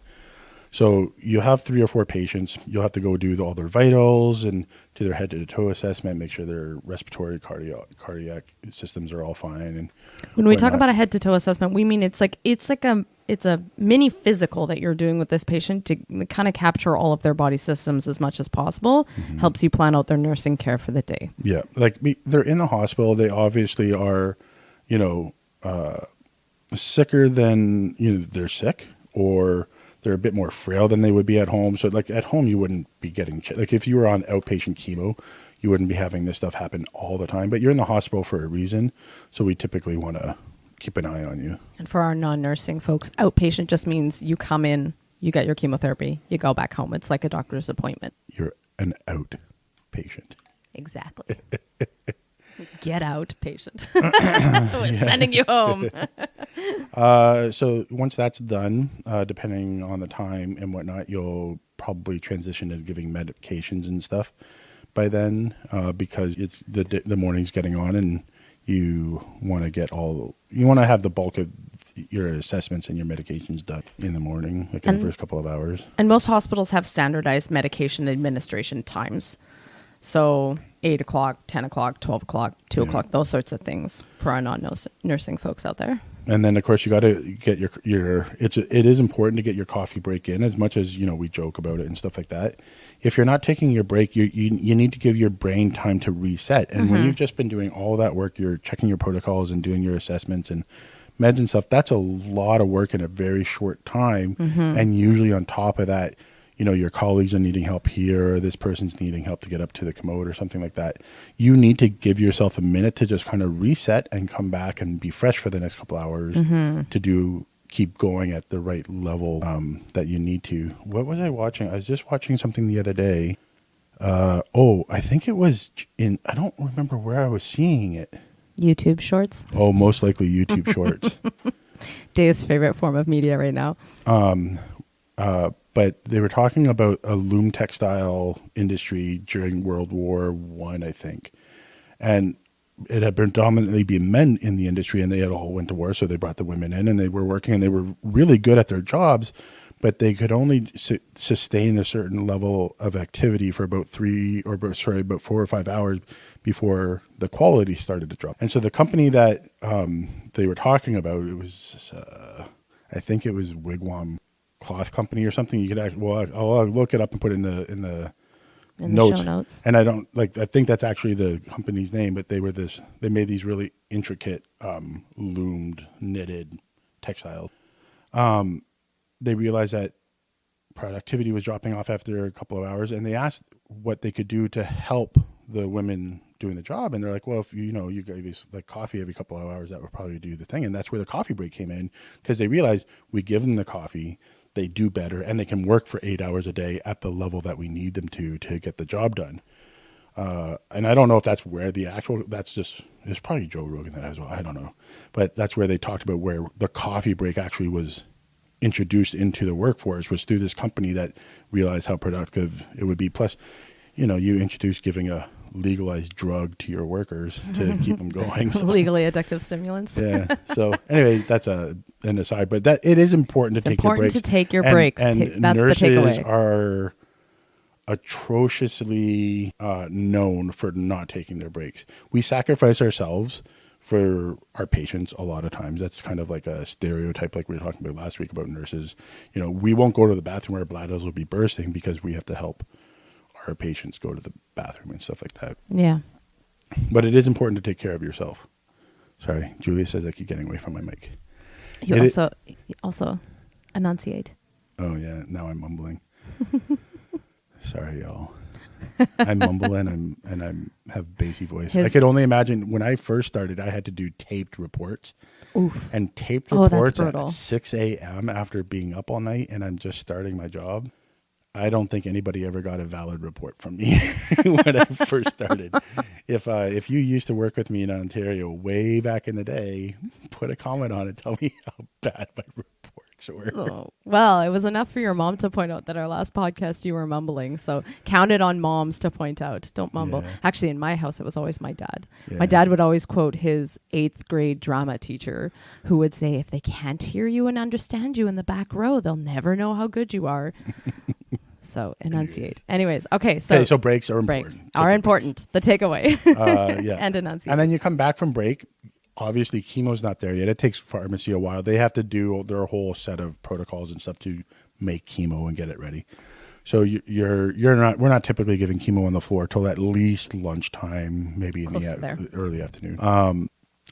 So you have 3 or 4 patients. You'll have to go do all their vitals and do their head-to-toe assessment, make sure their respiratory, cardiac systems are all fine. And when we talk about a head-to-toe assessment, we mean it's a mini physical that you're doing with this patient to kind of capture all of their body systems as much as possible. Helps you plan out their nursing care for the day. Yeah, like they're in the hospital. They obviously are, sicker than, they're sick, or they're a bit more frail than they would be at home. So like at home, you wouldn't be getting, like if you were on outpatient chemo, you wouldn't be having this stuff happen all the time, but you're in the hospital for a reason. So we typically want to keep an eye on you. And for our non-nursing folks, outpatient just means you come in, you get your chemotherapy, you go back home. It's like a doctor's appointment. You're an outpatient. Exactly. Get out, patient. We're sending you home. So once that's done, depending on the time and whatnot, you'll probably transition to giving medications and stuff by then, because it's the morning's getting on, and you want to have the bulk of your assessments and your medications done in the morning, like in the first couple of hours. And most hospitals have standardized medication administration times. So 8 o'clock, 10 o'clock, 12 o'clock, 2 o'clock, those sorts of things for our non-nursing folks out there. And then, of course, you got to get it is important to get your coffee break in, as much as, we joke about it and stuff like that. If you're not taking your break, you need to give your brain time to reset. And when you've just been doing all that work, you're checking your protocols and doing your assessments and meds and stuff, that's a lot of work in a very short time. And usually on top of that, your colleagues are needing help here, or this person's needing help to get up to the commode or something like that. You need to give yourself a minute to just kind of reset and come back and be fresh for the next couple hours to keep going at the right level that you need to. What was I watching? I was just watching something the other day. I think it was I don't remember where I was seeing it. YouTube Shorts. Oh, most likely YouTube Shorts. Dave's favorite form of media right now. But they were talking about a loom textile industry during World War I, I think. And it had predominantly been men in the industry, and they had all went to war, so they brought the women in, and they were working, and they were really good at their jobs, but they could only sustain a certain level of activity for about 4 or 5 hours before the quality started to drop. And so the company that they were talking about, it was, I think it was Wigwam Cloth Company or something. You could I'll look it up and put it in the notes. Show notes. And I think that's actually the company's name, but they made these really intricate loomed knitted textiles. They realized that productivity was dropping off after a couple of hours, and they asked what they could do to help the women doing the job. And they're like, well, if you gave us like coffee every couple of hours, that would probably do the thing. And that's where the coffee break came in, because they realized we give them the coffee, they do better, and they can work for 8 hours a day at the level that we need them to get the job done. And I don't know if that's where it's probably Joe Rogan that as well. I don't know. But that's where they talked about where the coffee break actually was introduced into the workforce, was through this company that realized how productive it would be. Plus, you introduce giving a legalized drug to your workers to keep them going. So. Legally addictive stimulants. Yeah. So anyway, that's an aside, but that it is important to take your breaks. It's important to take your breaks. And that's nurses the takeaway. Are atrociously known for not taking their breaks. We sacrifice ourselves for our patients a lot of times. That's kind of like a stereotype, like we were talking about last week about nurses. We won't go to the bathroom, our bladders will be bursting because we have to help our patients go to the bathroom and stuff like that. Yeah. But it is important to take care of yourself. Sorry, Julia says I keep getting away from my mic. You also enunciate. Oh yeah, now I'm mumbling. Sorry, y'all. I mumble and I have bassy voice. I could only imagine when I first started, I had to do taped reports. Oof. And taped reports that's at 6 a.m. after being up all night, and I'm just starting my job. I don't think anybody ever got a valid report from me when I first started. If you used to work with me in Ontario way back in the day, put a comment on it. Tell me how bad my reports were. Oh, well, it was enough for your mom to point out that our last podcast you were mumbling. So count it on moms to point out. Don't mumble. Yeah. Actually, in my house, it was always my dad. Yeah. My dad would always quote his 8th grade drama teacher, who would say, if they can't hear you and understand you in the back row, they'll never know how good you are. So enunciate. Anyways, okay. So breaks are important. Breaks are important. The takeaway. Yeah. And enunciate. And then you come back from break. Obviously, chemo's not there yet. It takes pharmacy a while. They have to do their whole set of protocols and stuff to make chemo and get it ready. So we're not typically giving chemo on the floor till at least lunchtime, maybe in the early afternoon.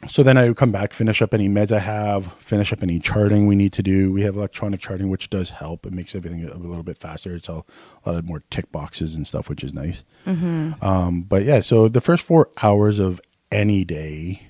So then I would come back, finish up any meds I have, finish up any charting we need to do. We have electronic charting, which does help. It makes everything a little bit faster. It's a lot of more tick boxes and stuff, which is nice. But yeah, so the first 4 hours of any day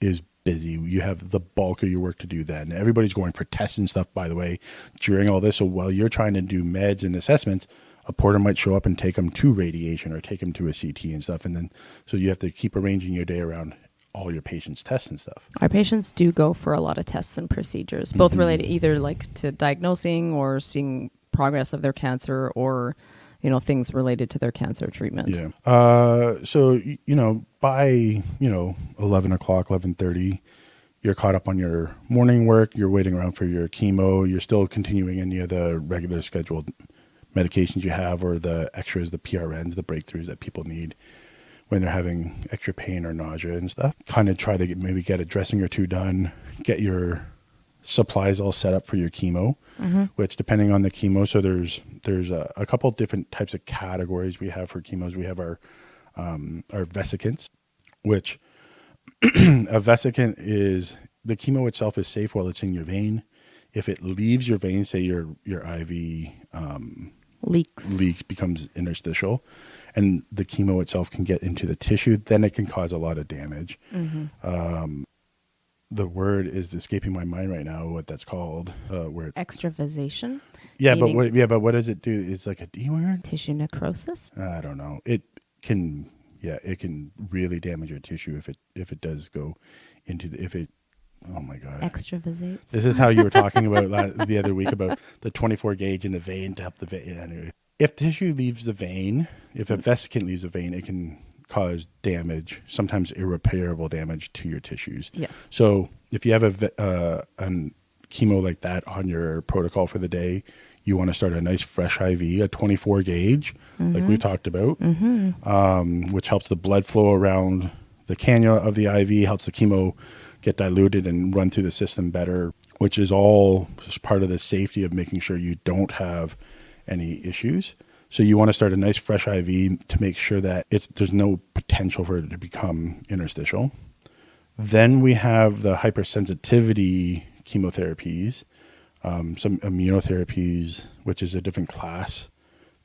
is busy. You have the bulk of your work to do then. Everybody's going for tests and stuff, by the way, during all this. So while you're trying to do meds and assessments, a porter might show up and take them to radiation or take them to a CT and stuff. And then, so you have to keep arranging your day around all your patients' tests and stuff. Our patients do go for a lot of tests and procedures, both related either like to diagnosing or seeing progress of their cancer or, you know, things related to their cancer treatment. Yeah. So, you know, by, 11 o'clock, 11:30, you're caught up on your morning work. You're waiting around for your chemo. You're still continuing any of the regular scheduled medications you have or the extras, the PRNs, the breakthroughs that people need when they're having extra pain or nausea and stuff. Kind of try to maybe get a dressing or two done, get your supplies all set up for your chemo, which depending on the chemo, so there's a couple different types of categories we have for chemos. We have our vesicants, which a vesicant is the chemo itself is safe while it's in your vein. If it leaves your vein, say your IV leaks, becomes interstitial, and the chemo itself can get into the tissue, then it can cause a lot of damage. The word is escaping my mind right now, what that's called. Extravasation? Yeah, but what does it do? It's like a D word? Tissue necrosis? I don't know. It can really damage your tissue if it does go into oh my God. Extravasates? This is how you were talking about the other week about the 24 gauge in the vein to help the vein. Anyway, if tissue leaves the vein, if a vesicant leaves the vein, it can cause damage, sometimes irreparable damage to your tissues. Yes. So if you have a chemo like that on your protocol for the day, you want to start a nice fresh IV, a 24 gauge, like we talked about, which helps the blood flow around the cannula of the IV, helps the chemo get diluted and run through the system better, which is all just part of the safety of making sure you don't have any issues. So you want to start a nice fresh IV to make sure that there's no potential for it to become interstitial. Then we have the hypersensitivity chemotherapies, some immunotherapies, which is a different class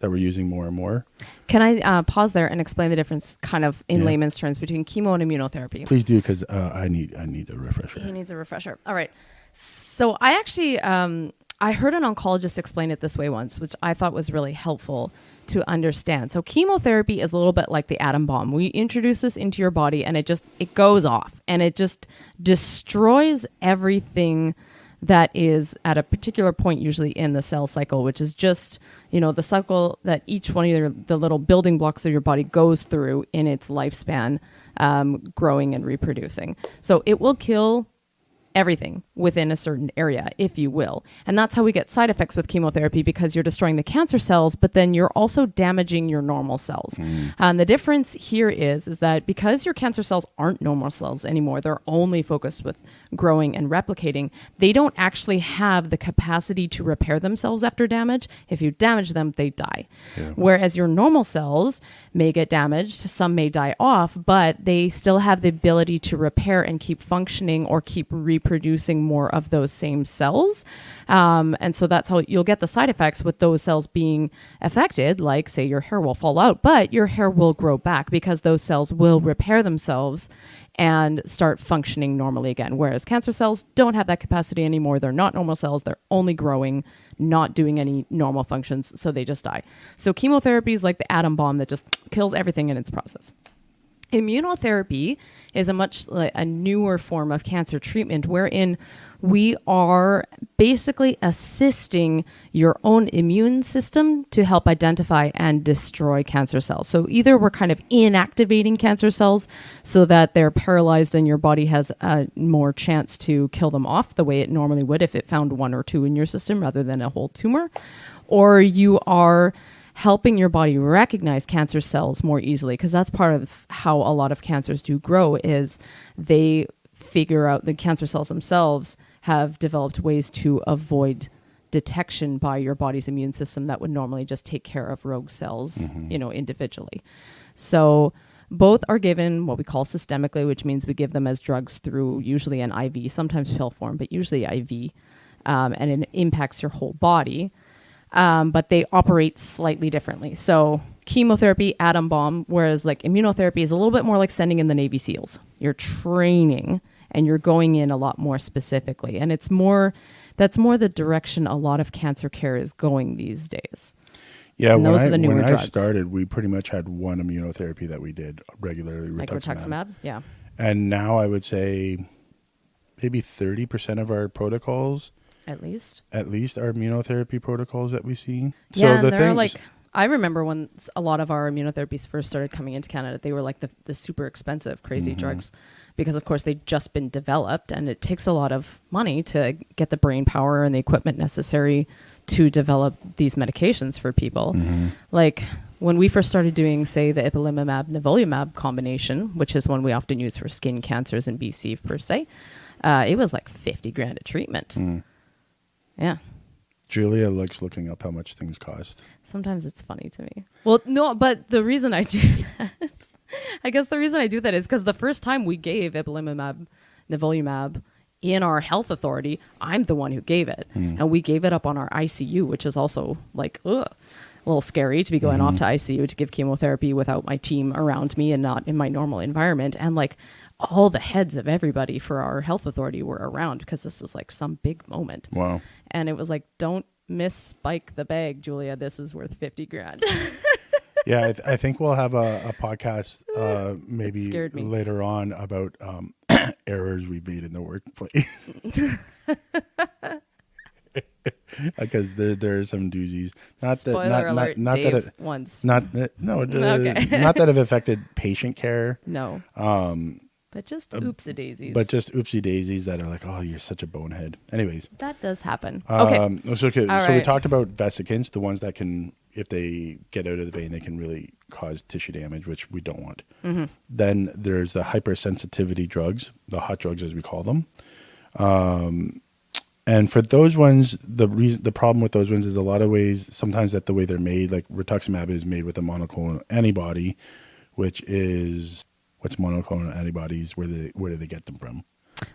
that we're using more and more. Can I pause there and explain the difference kind of in layman's terms between chemo and immunotherapy? Please do, because I need a refresher. He needs a refresher. All right. So I actually, I heard an oncologist explain it this way once, which I thought was really helpful to understand. So chemotherapy is a little bit like the atom bomb. We introduce this into your body and it goes off and it just destroys everything that is at a particular point, usually in the cell cycle, which is just, the cycle that each one of the little building blocks of your body goes through in its lifespan, growing and reproducing. So it will kill everything within a certain area, if you will. And that's how we get side effects with chemotherapy, because you're destroying the cancer cells, but then you're also damaging your normal cells. And the difference here is that because your cancer cells aren't normal cells anymore, they're only focused with growing and replicating, they don't actually have the capacity to repair themselves after damage. If you damage them, they die. Yeah. Whereas your normal cells may get damaged, some may die off, but they still have the ability to repair and keep functioning or keep reproducing more of those same cells. And so that's how you'll get the side effects with those cells being affected, like say your hair will fall out, but your hair will grow back because those cells will repair themselves and start functioning normally again. Whereas cancer cells don't have that capacity anymore. They're not normal cells. They're only growing, not doing any normal functions, so they just die. So chemotherapy is like the atom bomb that just kills everything in its process. Immunotherapy is a newer form of cancer treatment wherein we are basically assisting your own immune system to help identify and destroy cancer cells. So either we're kind of inactivating cancer cells so that they're paralyzed and your body has a more chance to kill them off the way it normally would if it found one or two in your system rather than a whole tumor, or you are helping your body recognize cancer cells more easily, because that's part of how a lot of cancers do grow, is they figure out the cancer cells themselves have developed ways to avoid detection by your body's immune system that would normally just take care of rogue cells, individually. So Both are given what we call systemically, which means we give them as drugs through usually an IV, sometimes pill form, but usually IV, and it impacts your whole body. But they operate slightly differently. So chemotherapy, atom bomb, whereas like immunotherapy is a little bit more like sending in the Navy SEALs. You're training and you're going in a lot more specifically. And that's more the direction a lot of cancer care is going these days. Yeah, and those are the newer when drugs. I started, we pretty much had one immunotherapy that we did regularly, Like rituximab, yeah. And now I would say maybe 30% of our protocols, At least are immunotherapy protocols that we see. Yeah, so and they're like, I remember when a lot of our immunotherapies first started coming into Canada, they were like the super expensive, crazy drugs because, of course, they'd just been developed and it takes a lot of money to get the brain power and the equipment necessary to develop these medications for people. Like when we first started doing, say, the ipilimumab-nivolumab combination, which is one we often use for skin cancers and BC per se, it was like $50,000 a treatment. Yeah. Julia likes looking up how much things cost. Sometimes it's funny to me. Well, no, but the reason I do that, I guess the reason I do that is because the first time we gave ipilimumab, nivolumab in our health authority, I'm the one who gave it. And we gave it up on our ICU, which is also like, a little scary to be going off to ICU to give chemotherapy without my team around me and not in my normal environment. And like all the heads of everybody for our health authority were around because this was like some big moment. Wow. And it was like, don't misspike the bag, Julia. This is worth $50,000. Yeah, I think we'll have a podcast maybe later on about errors we made in the workplace. Because there are some doozies. Spoiler alert, not Dave that it, once. Not that have affected patient care. No. But just oopsie daisies. But just oopsie daisies that are like, oh, you're such a bonehead. Anyways. That does happen. Okay. So right. we talked about vesicants, the ones that can, if they get out of the vein, they can really cause tissue damage, which we don't want. Then there's the hypersensitivity drugs, the hot drugs as we call them. And for those ones, the problem with those ones is a lot of ways, sometimes that the way they're made, like rituximab is made with a monoclonal antibody, which is, what's monoclonal antibodies, where do they get them from?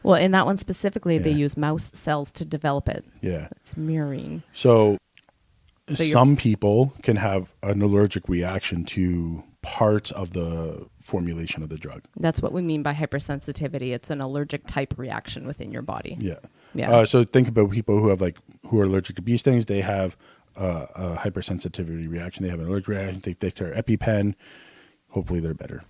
Well, in that one specifically, they use mouse cells to develop it. Yeah. It's murine. So some people can have an allergic reaction to parts of the formulation of the drug. That's what we mean by hypersensitivity. It's an allergic type reaction within your body. Yeah. So think about people who are allergic to bee stings. They have a hypersensitivity reaction. They have an allergic reaction. They take their EpiPen. Hopefully they're better.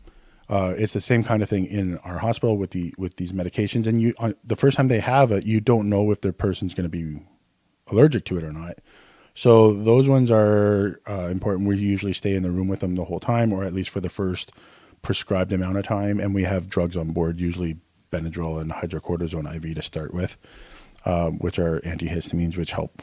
It's the same kind of thing in our hospital with these medications. And the first time they have it, you don't know if their person's going to be allergic to it or not. So those ones are important. We usually stay in the room with them the whole time, or at least for the first prescribed amount of time. And we have drugs on board, usually Benadryl and hydrocortisone IV to start with, which are antihistamines, which help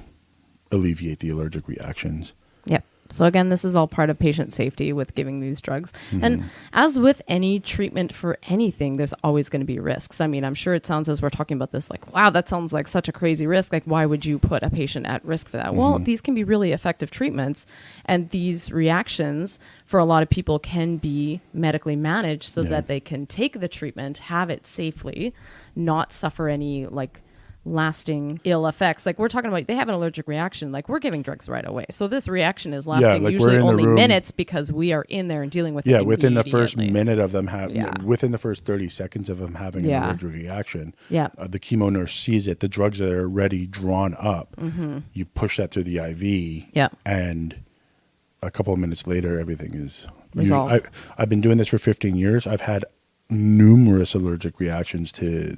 alleviate the allergic reactions. Yep. So again, this is all part of patient safety with giving these drugs. And as with any treatment for anything, there's always going to be risks. I mean, I'm sure it sounds, as we're talking about this, like, wow, that sounds like such a crazy risk. Like, why would you put a patient at risk for that? Well, these can be really effective treatments. And these reactions for a lot of people can be medically managed so that they can take the treatment, have it safely, not suffer any like lasting ill effects. Like we're talking about, they have an allergic reaction, like we're giving drugs right away. So this reaction is lasting like usually only minutes because we are in there and dealing with it within the first immediately. minute of them within the first 30 seconds of them having an allergic reaction, the chemo nurse sees it, the drugs that are already drawn up, you push that through the IV, and a couple of minutes later everything is resolved. I've been doing this for 15 years. I've had numerous allergic reactions to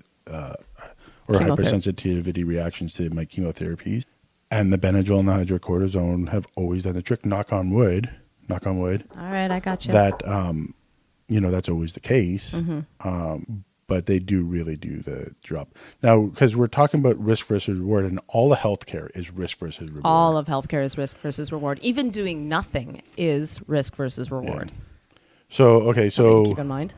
or hypersensitivity reactions to my chemotherapies. And the Benadryl and the hydrocortisone have always done the trick. Knock on wood. All right, I got you. That, that's always the case. But they really do the drop. Now, because we're talking about risk versus reward, and all of healthcare is risk versus reward. All of healthcare is risk versus reward. Even doing nothing is risk versus reward. So, okay, so... keep in mind.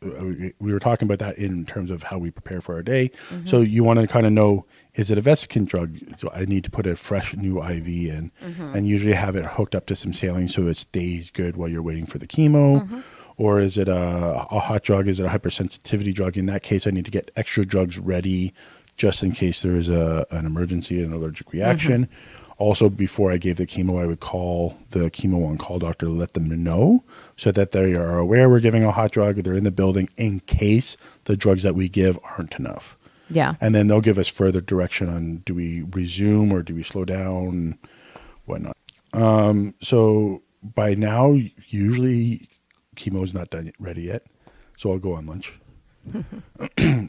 we were talking about that in terms of how we prepare for our day. So you want to kind of know, is it a vesicant drug? So I need to put a fresh new IV in, and usually have it hooked up to some saline so it stays good while you're waiting for the chemo. Or is it a hot drug? Is it a hypersensitivity drug? In that case, I need to get extra drugs ready just in case there is an emergency, an allergic reaction. Also, before I gave the chemo, I would call the chemo on-call doctor to let them know so that they are aware we're giving a hot drug. They're in the building in case the drugs that we give aren't enough. Yeah. And then they'll give us further direction on, do we resume or do we slow down, whatnot. So by now, usually chemo is not done ready yet. So I'll go on lunch.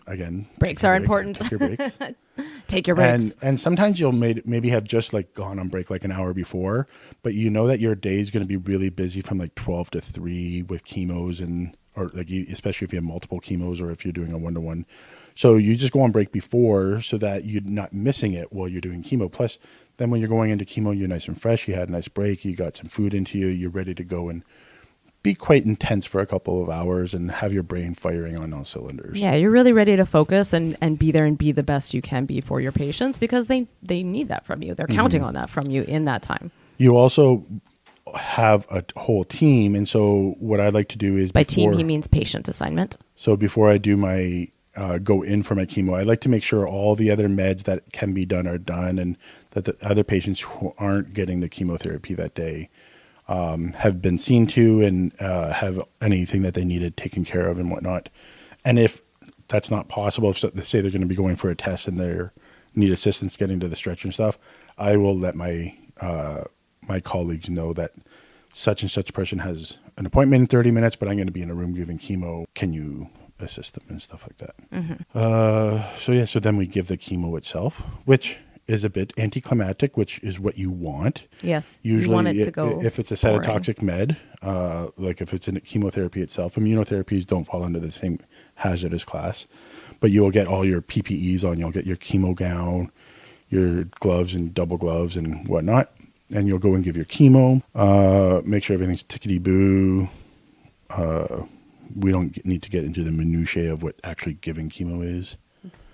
Again, breaks are important. Take your breaks. Take your breaks. And sometimes you'll maybe have just like gone on break like an hour before, but you know that your day is going to be really busy from like 12 to 3 with chemos or like especially if you have multiple chemos or if you're doing a 1-to-1. So you just go on break before so that you're not missing it while you're doing chemo. Plus, then when you're going into chemo, you're nice and fresh. You had a nice break. You got some food into you. You're ready to go and be quite intense for a couple of hours and have your brain firing on all cylinders. Yeah, you're really ready to focus and be there and be the best you can be for your patients because they need that from you. They're counting on that from you in that time. You also have a whole team. And so what I like to do is by team, he means patient assignment. So before I do my go in for my chemo, I like to make sure all the other meds that can be done are done and that the other patients who aren't getting the chemotherapy that day have been seen to and have anything that they needed taken care of and whatnot. And if that's not possible, if they say they're going to be going for a test and they need assistance getting to the stretcher and stuff, I will let my my colleagues know that such and such person has an appointment in 30 minutes, but I'm going to be in a room giving chemo. Can you assist them and stuff like that? So then we give the chemo itself, which is a bit anticlimactic, which is what you want. Yes. Usually, you want it to go if it's a boring. cytotoxic med, like if it's in chemotherapy itself, immunotherapies don't fall under the same hazardous class, but you will get all your PPEs on. You'll get your chemo gown, your gloves and double gloves and whatnot, and you'll go and give your chemo. Make sure everything's tickety-boo. We don't need to get into the minutiae of what actually giving chemo is.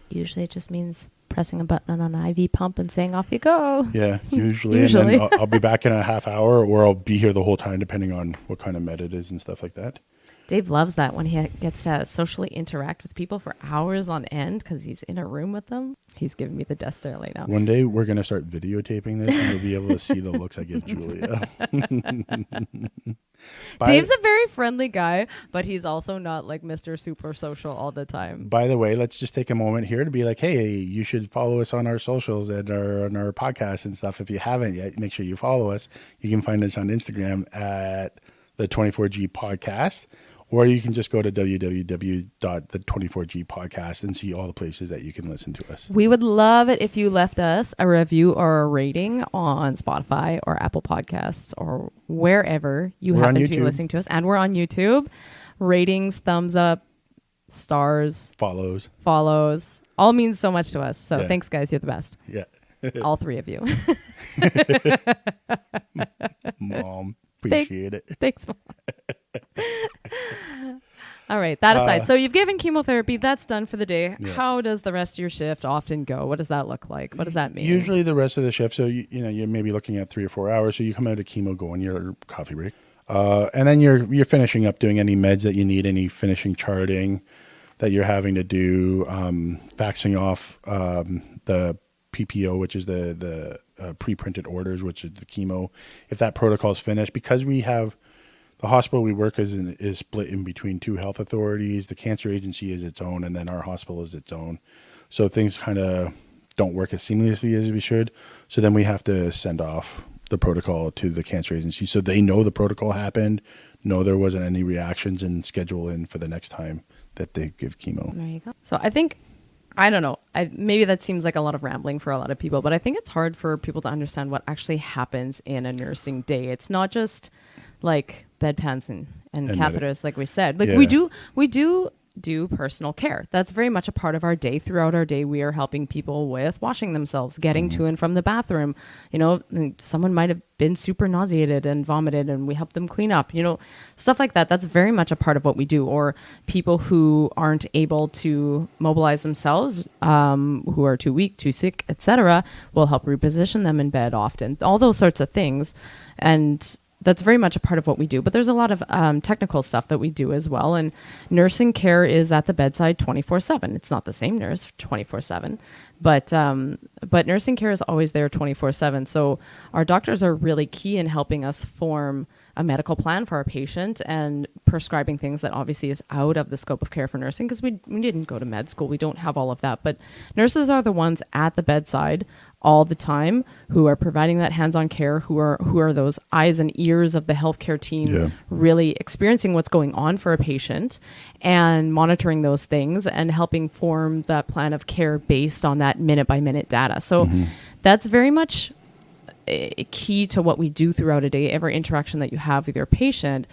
Usually it just means pressing a button on an IV pump and saying, off you go. Yeah, usually. And then I'll be back in a half hour or I'll be here the whole time, depending on what kind of med it is and stuff like that. Dave loves that when he gets to socially interact with people for hours on end because he's in a room with them. He's giving me the death stare right now. One day we're going to start videotaping this and you'll be able to see the looks I give Julia. Dave's a very friendly guy, but he's also not like Mr. Super Social all the time. By the way, let's just take a moment here to be like, hey, you should follow us on our socials and on our podcasts and stuff. If you haven't yet, make sure you follow us. You can find us on Instagram at the 24G Podcast, or you can just go to www.the24G Podcast and see all the places that you can listen to us. We would love it if you left us a review or a rating on Spotify or Apple Podcasts or wherever you happen to be listening to us. And we're on YouTube. Ratings, thumbs up, stars, follows, all means so much to us. So thanks, guys. You're the best. Yeah. All three of you. Mom, appreciate it. Thanks, Mom. All right, that aside, so you've given chemotherapy, that's done for the day. Yeah. How does the rest of your shift often go? What does that look like? What does that mean? Usually the rest of the shift, so you're maybe looking at 3 or 4 hours, so you come out of chemo, go on your coffee break. And then you're finishing up doing any meds that you need, any finishing charting that you're having to do, faxing off the PPO, which is the pre-printed orders, which is the chemo. If that protocol is finished, because we have the hospital we work is split in between 2 health authorities. The cancer agency is its own, and then our hospital is its own. So things kind of don't work as seamlessly as we should. So then we have to send off the protocol to the cancer agency so they know the protocol happened, know there wasn't any reactions, and schedule in for the next time that they give chemo. There you go. So I don't know. Maybe that seems like a lot of rambling for a lot of people, but I think it's hard for people to understand what actually happens in a nursing day. It's not just like bedpans and catheters, like we said. Like we do do personal care. That's very much a part of our day. Throughout our day, we are helping people with washing themselves, getting to and from the bathroom. You know, someone might have been super nauseated and vomited, and we help them clean up, you know, stuff like that. That's very much a part of what we do. Or people who aren't able to mobilize themselves, who are too weak, too sick, etc., we'll help reposition them in bed often. All those sorts of things. And that's very much a part of what we do. But there's a lot of technical stuff that we do as well. And nursing care is at the bedside 24/7. It's not the same nurse 24/7, but nursing care is always there 24/7. So our doctors are really key in helping us form a medical plan for our patient and prescribing things that obviously is out of the scope of care for nursing, because we didn't go to med school. We don't have all of that. But nurses are the ones at the bedside all the time who are providing that hands-on care, who are those eyes and ears of the healthcare team, really experiencing what's going on for a patient and monitoring those things and helping form that plan of care based on that minute-by-minute data. So that's very much key to what we do throughout a day. Every interaction that you have with your patient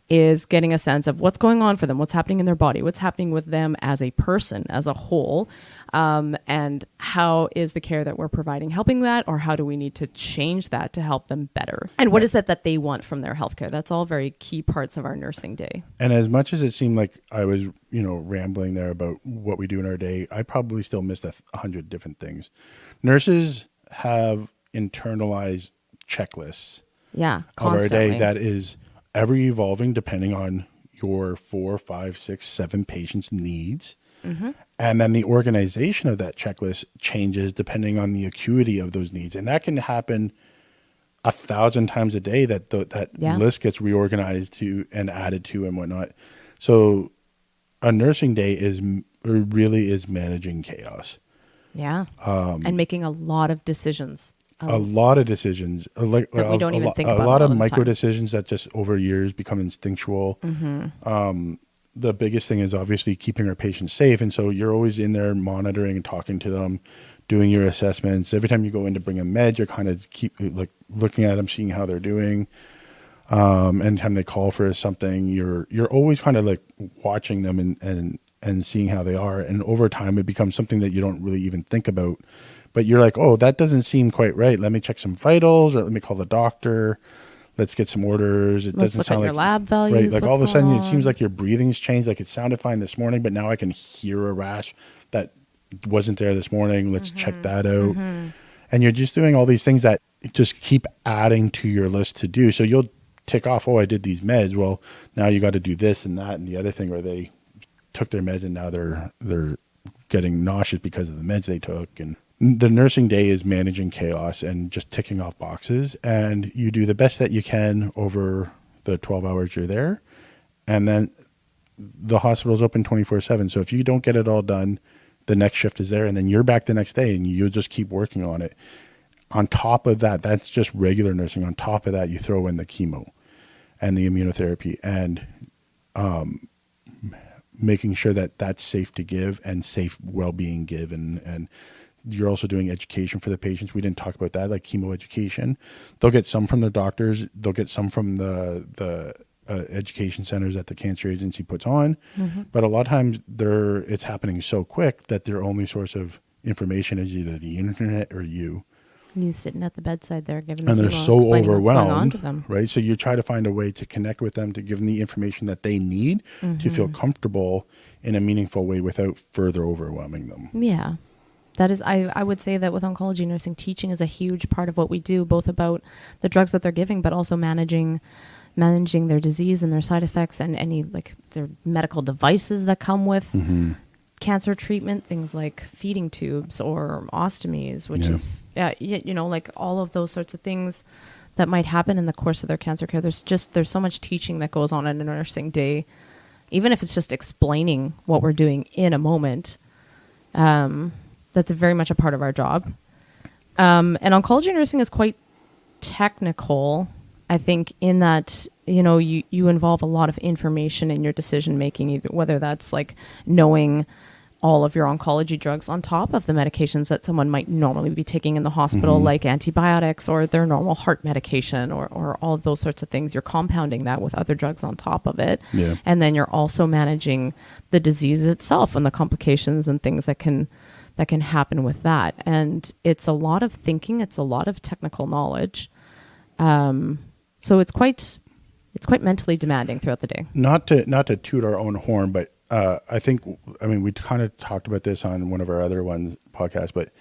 is getting a sense of what's going on for them, what's happening in their body, what's happening with them as a person, as a whole, and how is the care that we're providing helping that, or how do we need to change that to help them better? And what is it that they want from their healthcare? That's all very key parts of our nursing day. And as much as it seemed like I was, rambling there about what we do in our day, I probably still missed 100 different things. Nurses have internalized checklists of our day that is ever evolving depending on your 4, 5, 6, 7 patients' needs. And then the organization of that checklist changes depending on the acuity of those needs. And that can happen 1,000 times a day, that list gets reorganized to and added to and whatnot. So a nursing day really is managing chaos. And making a lot of decisions. A lot of decisions, like that we don't even think about a lot of micro time. decisions that just over years become instinctual. The biggest thing is obviously keeping our patients safe, and so you're always in there monitoring and talking to them, doing your assessments. Every time you go in to bring a med, you're kind of looking at them, seeing how they're doing. Anytime they call for something, you're always kind of like watching them and seeing how they are. And over time, it becomes something that you don't really even think about. But you're like, oh, that doesn't seem quite right. Let me check some vitals, or let me call the doctor. Let's get some orders. Let's doesn't look sound at like your lab values. Right. Like all of a sudden, it seems like your breathing's changed. Like it sounded fine this morning, but now I can hear a rash that wasn't there this morning. Let's check that out. And you're just doing all these things that just keep adding to your list to do. So you'll tick off, oh, I did these meds. Well, now you got to do this and that and the other thing, where they took their meds and now they're getting nauseous because of the meds they took. And the nursing day is managing chaos and just ticking off boxes, and you do the best that you can over the 12 hours you're there. And then the hospital's open 24/7. So if you don't get it all done, the next shift is there, and then you're back the next day and you'll just keep working on it. On top of that, that's just regular nursing. On top of that, you throw in the chemo and the immunotherapy and making sure that that's safe to give and safe well-being give. And you're also doing education for the patients. We didn't talk about that, like chemo education. They'll get some from their doctors. They'll get some from the education centers that the cancer agency puts on. But a lot of times it's happening so quick that their only source of information is either the internet or you. You sitting at the bedside there giving them, and they're so overwhelmed, overwhelmed, to them. Right? So you try to find a way to connect with them, to give them the information that they need to feel comfortable in a meaningful way without further overwhelming them. Yeah. That is, I would say that with oncology nursing, teaching is a huge part of what we do, both about the drugs that they're giving, but also managing their disease and their side effects and any like their medical devices that come with cancer treatment, things like feeding tubes or ostomies, which is, like all of those sorts of things that might happen in the course of their cancer care. There's so much teaching that goes on in a nursing day, even if it's just explaining what we're doing in a moment. That's very much a part of our job. And oncology nursing is quite technical, I think, in that, you involve a lot of information in your decision making, whether that's like knowing all of your oncology drugs on top of the medications that someone might normally be taking in the hospital, like antibiotics or their normal heart medication or all of those sorts of things. You're compounding that with other drugs on top of it. Yeah. And then you're also managing the disease itself and the complications and things that can happen with that. And it's a lot of thinking. It's a lot of technical knowledge. So it's quite mentally demanding throughout the day. Not to toot our own horn, but I think, we kind of talked about this on one of our other podcasts, but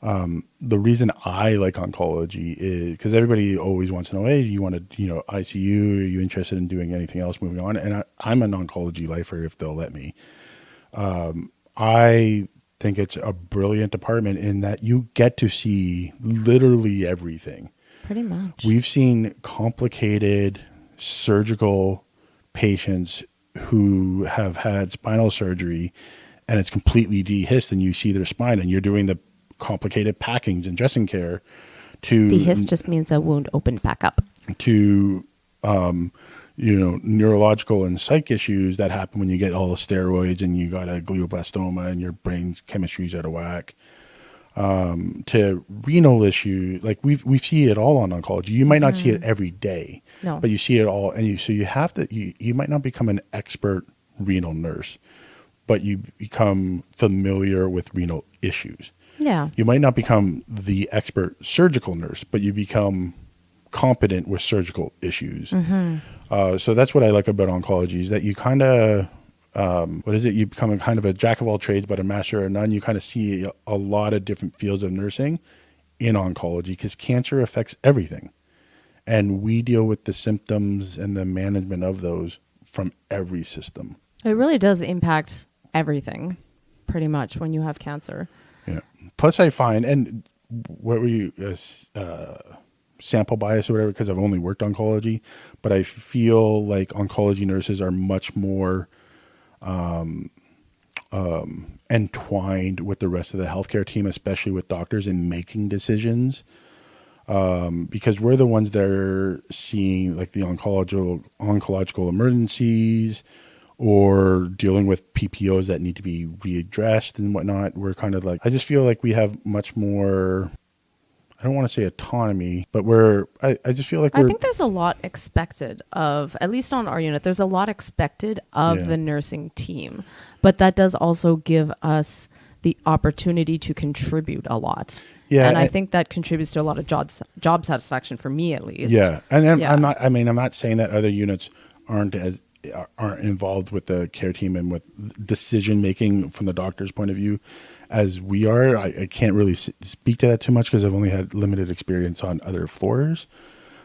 the reason I like oncology is because everybody always wants to know, hey, do you want to, ICU? Are you interested in doing anything else moving on? And I'm an oncology lifer if they'll let me. I think it's a brilliant department in that you get to see literally everything. Pretty much. We've seen complicated surgical patients who have had spinal surgery and it's completely dehisced and you see their spine and you're doing the complicated packings and dressing care to dehisced just means a wound opened back up to neurological and psych issues that happen when you get all the steroids and you got a glioblastoma and your brain's chemistry's out of whack, to renal issues. Like we see it all on oncology. You might not see it every day, no, but you see it all. And you have to, you might not become an expert renal nurse, but you become familiar with renal issues. Yeah. You might not become the expert surgical nurse, but you become competent with surgical issues. So that's what I like about oncology is that you kind of, you become a kind of a jack of all trades, but a master of none. You kind of see a lot of different fields of nursing in oncology because cancer affects everything. And we deal with the symptoms and the management of those from every system. It really does impact everything pretty much when you have cancer. Yeah. Plus I find, and what were you, sample bias or whatever, because I've only worked oncology, but I feel like oncology nurses are much more entwined with the rest of the healthcare team, especially with doctors in making decisions, because we're the ones that are seeing like the oncological emergencies or dealing with PPOs that need to be readdressed and whatnot. We're kind of like, I just feel like we have much more, I don't want to say autonomy, but I just feel like I think there's a lot expected of, at least on our unit, there's a lot expected of the nursing team, but that does also give us the opportunity to contribute a lot. Yeah. And I think that contributes to a lot of job satisfaction for me at least. Yeah. And I'm not saying that other units aren't involved with the care team and with decision making from the doctor's point of view as we are. I can't really speak to that too much because I've only had limited experience on other floors.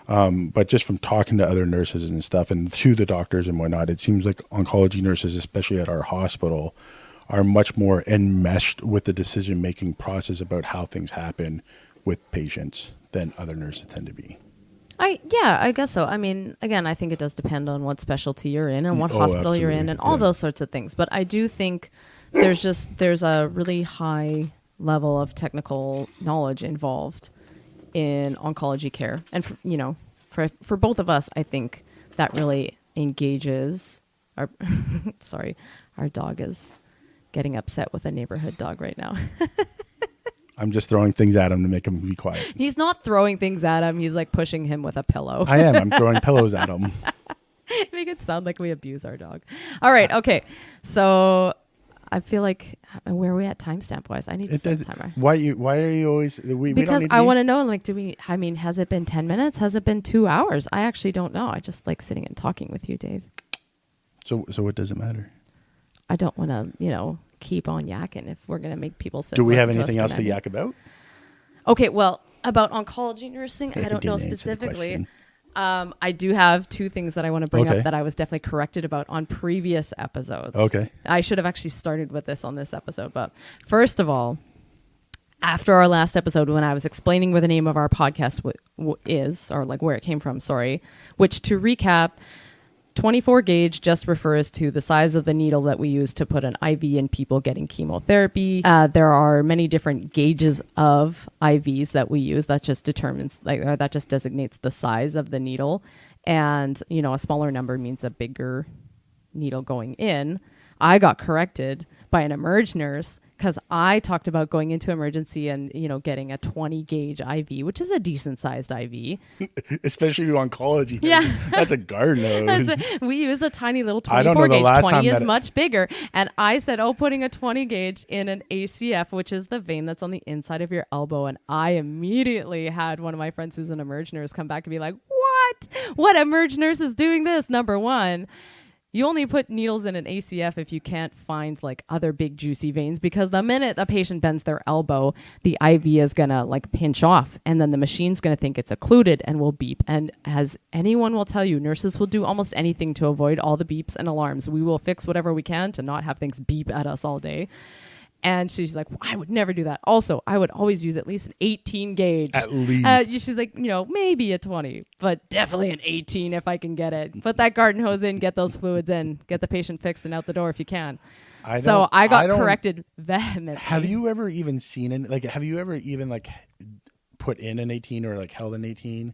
But just from talking to other nurses and stuff and to the doctors and whatnot, it seems like oncology nurses, especially at our hospital, are much more enmeshed with the decision making process about how things happen with patients than other nurses tend to be. I guess so. I mean, again, I think it does depend on what specialty you're in and what hospital you're in and all those sorts of things. But I do think there's a really high level of technical knowledge involved in oncology care. And, for both of us, I think that really engages our, our dog is getting upset with a neighborhood dog right now. I'm just throwing things at him to make him be quiet. He's not throwing things at him. He's like pushing him with a pillow. I am. I'm throwing pillows at him. Make it sound like we abuse our dog. All right. Okay. So I feel like, where are we at timestamp wise? I need to set a timer. Why are you always? Because I want to know, like, has it been 10 minutes? Has it been 2 hours? I actually don't know. I just like sitting and talking with you, Dave. So what does it matter? I don't want to, keep on yakking if we're going to make people sit. Do we have anything else to yak about? Okay, well, about oncology nursing, I don't know specifically. I do have two things that I want to bring up that I was definitely corrected about on previous episodes. Okay. I should have actually started with this on this episode, but first of all, after our last episode, when I was explaining where the name of our podcast is, or like where it came from, which to recap, 24 gauge just refers to the size of the needle that we use to put an IV in people getting chemotherapy. There are many different gauges of IVs that we use. That just determines, that just designates the size of the needle. And, a smaller number means a bigger needle going in. I got corrected by an emerge nurse because I talked about going into emergency and, getting a 20 gauge IV, which is a decent sized IV. Especially oncology. Yeah. That's a garden hose. We use a tiny little I don't 24 know the gauge. last 20 time is that much bigger. And I said, putting a 20 gauge in an ACF, which is the vein that's on the inside of your elbow. And I immediately had one of my friends who's an emerge nurse come back and be like, what emerge nurse is doing this? Number one, you only put needles in an ACF if you can't find like other big juicy veins, because the minute the patient bends their elbow, the IV is going to like pinch off, and then the machine's going to think it's occluded and will beep. And as anyone will tell you, nurses will do almost anything to avoid all the beeps and alarms. We will fix whatever we can to not have things beep at us all day. And she's like, I would never do that. Also, I would always use at least an 18 gauge. At least. She's like, maybe a 20, but definitely an 18 if I can get it. Put that garden hose in, get those fluids in, get the patient fixed and out the door if you can. I got corrected vehemently. Have you ever even seen it? Like, have you ever even like put in an 18 or like held an 18?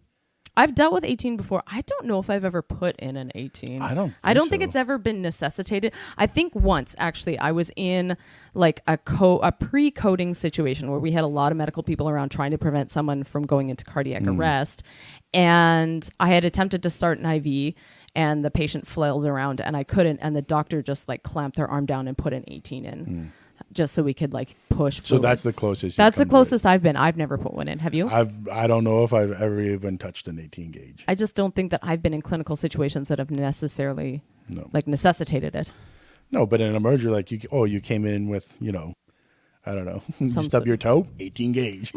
I've dealt with 18 before. I don't know if I've ever put in an 18. I don't think it's ever been necessitated. I think once actually I was in like a pre-coding situation where we had a lot of medical people around trying to prevent someone from going into cardiac arrest. And I had attempted to start an IV and the patient flailed around and I couldn't. And the doctor just like clamped their arm down and put an 18 in. Just so we could like push fluids. So that's the closest. That's the closest I've been. I've never put one in. Have you? I don't know if I've ever even touched an 18 gauge. I just don't think that I've been in clinical situations that have necessarily like necessitated it. No, but in an emerger, like you came in with, I don't know, you stub your toe, 18 gauge.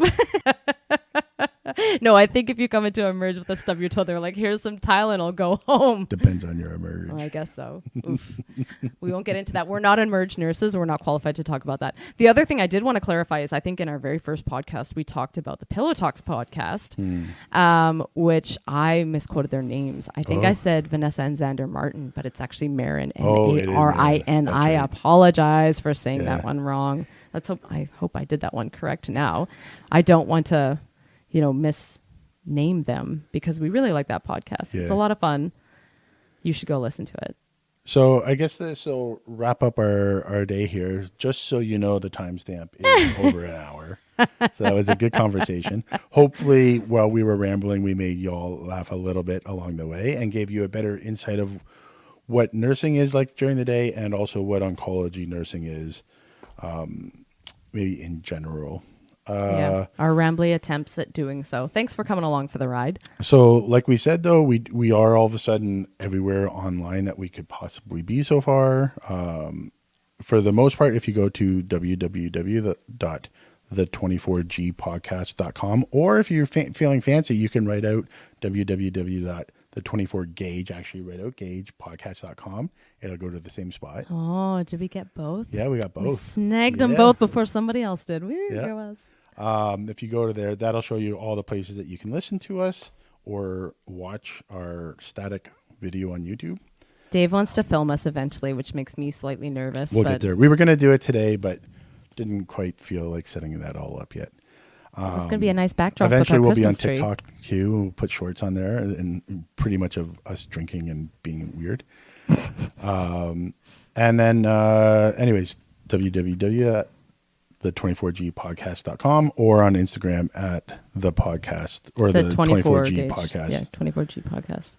No, I think if you come into emerge with a stub your toe, they're like, here's some Tylenol, go home. Depends on your emerge. Well, I guess so. Oof. We won't get into that. We're not emerge nurses. We're not qualified to talk about that. The other thing I did want to clarify is I think in our very first podcast, we talked about the Pillow Talks podcast, which I misquoted their names. I think I said Vanessa and Xander Martin, but it's actually Marin, Marin. I apologize for saying that one wrong. I hope I did that one correct now. I don't want to misname them because we really like that podcast. Yeah. It's a lot of fun. You should go listen to it. So I guess this will wrap up our day here. Just so you know, the timestamp is over an hour. So that was a good conversation. Hopefully, while we were rambling, we made y'all laugh a little bit along the way and gave you a better insight of what nursing is like during the day and also what oncology nursing is, maybe in general. Our rambly attempts at doing so. Thanks for coming along for the ride. So like we said, though, we are all of a sudden everywhere online that we could possibly be so far. For the most part, if you go to www.the24gpodcast.com, or if you're feeling fancy, you can write out www.the24gauge, actually write out gauge.podcast.com. It'll go to the same spot. Oh, did we get both? Yeah, we got both. We snagged them both before somebody else did. Go us. If you go to there, that'll show you all the places that you can listen to us or watch our static video on YouTube. Dave wants to film us eventually, which makes me slightly nervous. We'll get there. We were going to do it today, but didn't quite feel like setting that all up yet. It's going to be a nice backdrop. Eventually, we'll be on tree. TikTok too. We'll put shorts on there and pretty much of us drinking and being weird. And then, anyways, www.the24gpodcast.com or on Instagram at the podcast or the 24G podcast. Yeah, 24G podcast.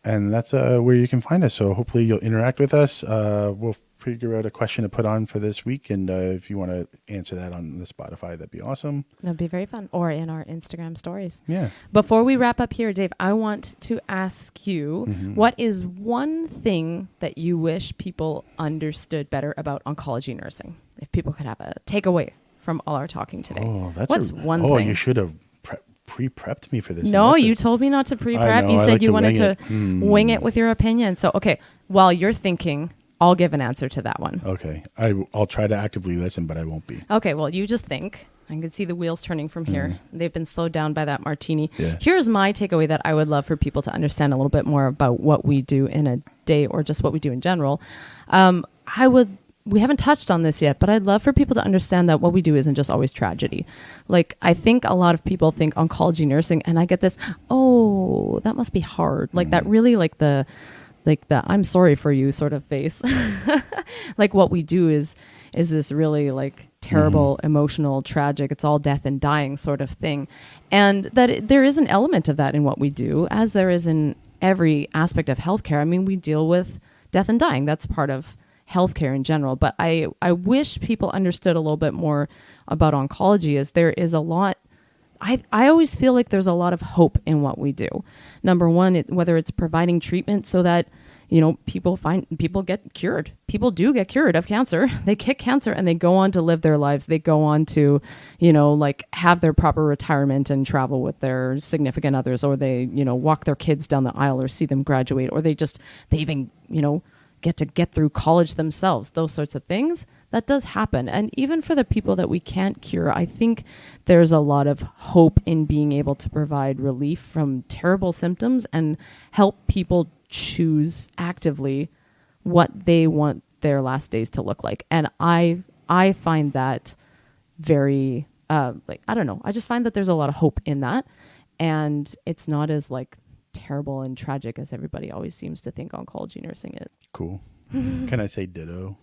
And that's where you can find us. So hopefully you'll interact with us. We'll figure out a question to put on for this week. And if you want to answer that on the Spotify, that'd be awesome. That'd be very fun. Or in our Instagram stories. Yeah. Before we wrap up here, Dave, I want to ask you, what is one thing that you wish people understood better about oncology nursing? If people could have a takeaway from all our talking today. What's one thing? Oh, you should have pre-prepped me for this. No, you told me not to pre-prep. You said you wanted to wing it with your opinion. So, okay, while you're thinking, I'll give an answer to that one. Okay. I'll try to actively listen, but I won't be. Okay, well, you just think. I can see the wheels turning from here. They've been slowed down by that martini. Yeah. Here's my takeaway that I would love for people to understand a little bit more about what we do in a day or just what we do in general. We haven't touched on this yet, but I'd love for people to understand that what we do isn't just always tragedy. Like, I think a lot of people think oncology nursing, and I get this, oh, that must be hard. Like that really, like the like the I'm sorry for you sort of face. Like what we do is this really like terrible, emotional, tragic, it's all death and dying sort of thing. And there is an element of that in what we do, as there is in every aspect of healthcare. I mean, we deal with death and dying. That's part of healthcare in general. But I wish people understood a little bit more about oncology, as there is a lot. I always feel like there's a lot of hope in what we do. Number one, whether it's providing treatment so that, people get cured. People do get cured of cancer. They kick cancer and they go on to live their lives. They go on to, like have their proper retirement and travel with their significant others, or they, walk their kids down the aisle or see them graduate, or they even, get to get through college themselves, those sorts of things. That does happen. And even for the people that we can't cure, I think there's a lot of hope in being able to provide relief from terrible symptoms and help people choose actively what they want their last days to look like. And I find that very, I don't know. I just find that there's a lot of hope in that. And it's not as like terrible and tragic as everybody always seems to think oncology nursing is. Cool. Can I say ditto?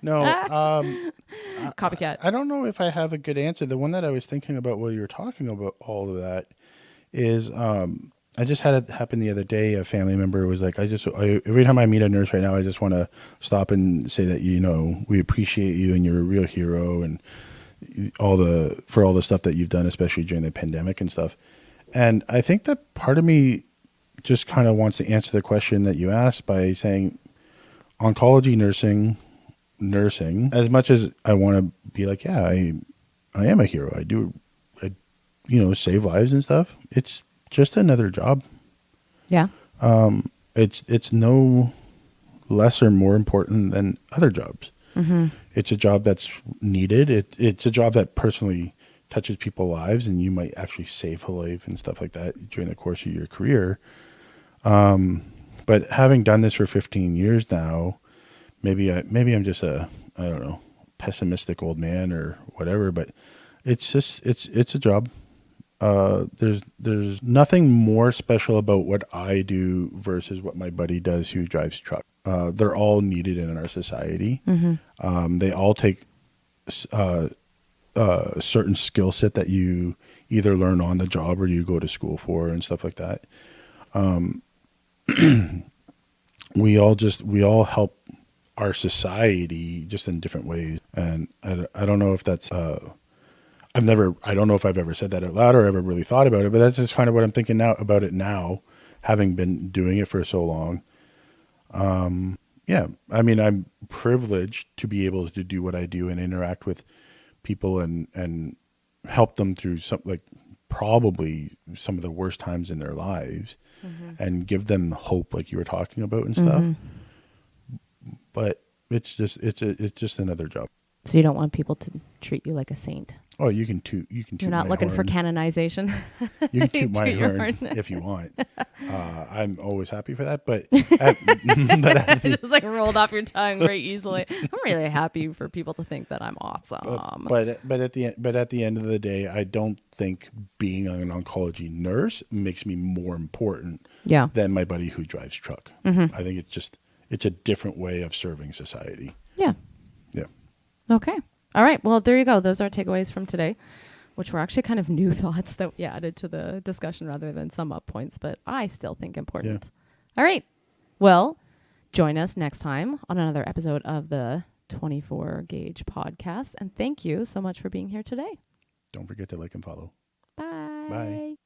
No. Copycat. I don't know if I have a good answer. The one that I was thinking about while you were talking about all of that is I just had it happen the other day. A family member was like, every time I meet a nurse right now, I just want to stop and say that, we appreciate you and you're a real hero and all the stuff that you've done, especially during the pandemic and stuff. And I think that part of me just kind of wants to answer the question that you asked by saying oncology nursing, as much as I want to be like, yeah, I am a hero. I save lives and stuff. It's just another job. Yeah. It's no less or more important than other jobs. Mm-hmm. It's a job that's needed. It's a job that personally touches people's lives, and you might actually save a life and stuff like that during the course of your career. But having done this for 15 years now, maybe I'm just I don't know, pessimistic old man or whatever, but it's a job. There's nothing more special about what I do versus what my buddy does who drives truck. They're all needed in our society. Mm-hmm. They all take a certain skill set that you either learn on the job or you go to school for and stuff like that. We all help our society just in different ways. And I don't know if that's, I don't know if I've ever said that out loud or ever really thought about it, but that's just kind of what I'm thinking about it now, having been doing it for so long. Yeah, I mean, I'm privileged to be able to do what I do and interact with people and help them through probably some of the worst times in their lives, mm-hmm. and give them hope, like you were talking about and stuff. Mm-hmm. But it's just another job. So you don't want people to treat you like a saint. Oh, you can toot. You're not looking for canonization. You can toot my horn if you want. I'm always happy for that. But just like rolled off your tongue very easily. I'm really happy for people to think that I'm awesome. But at the end of the day, I don't think being an oncology nurse makes me more important. Yeah. Than my buddy who drives truck. Mm-hmm. I think it's a different way of serving society. Yeah. Yeah. Okay. All right. Well, there you go. Those are takeaways from today, which were actually kind of new thoughts that we added to the discussion rather than sum up points, but I still think important. Yeah. All right. Well, join us next time on another episode of the 24 Gauge podcast. And thank you so much for being here today. Don't forget to like and follow. Bye. Bye.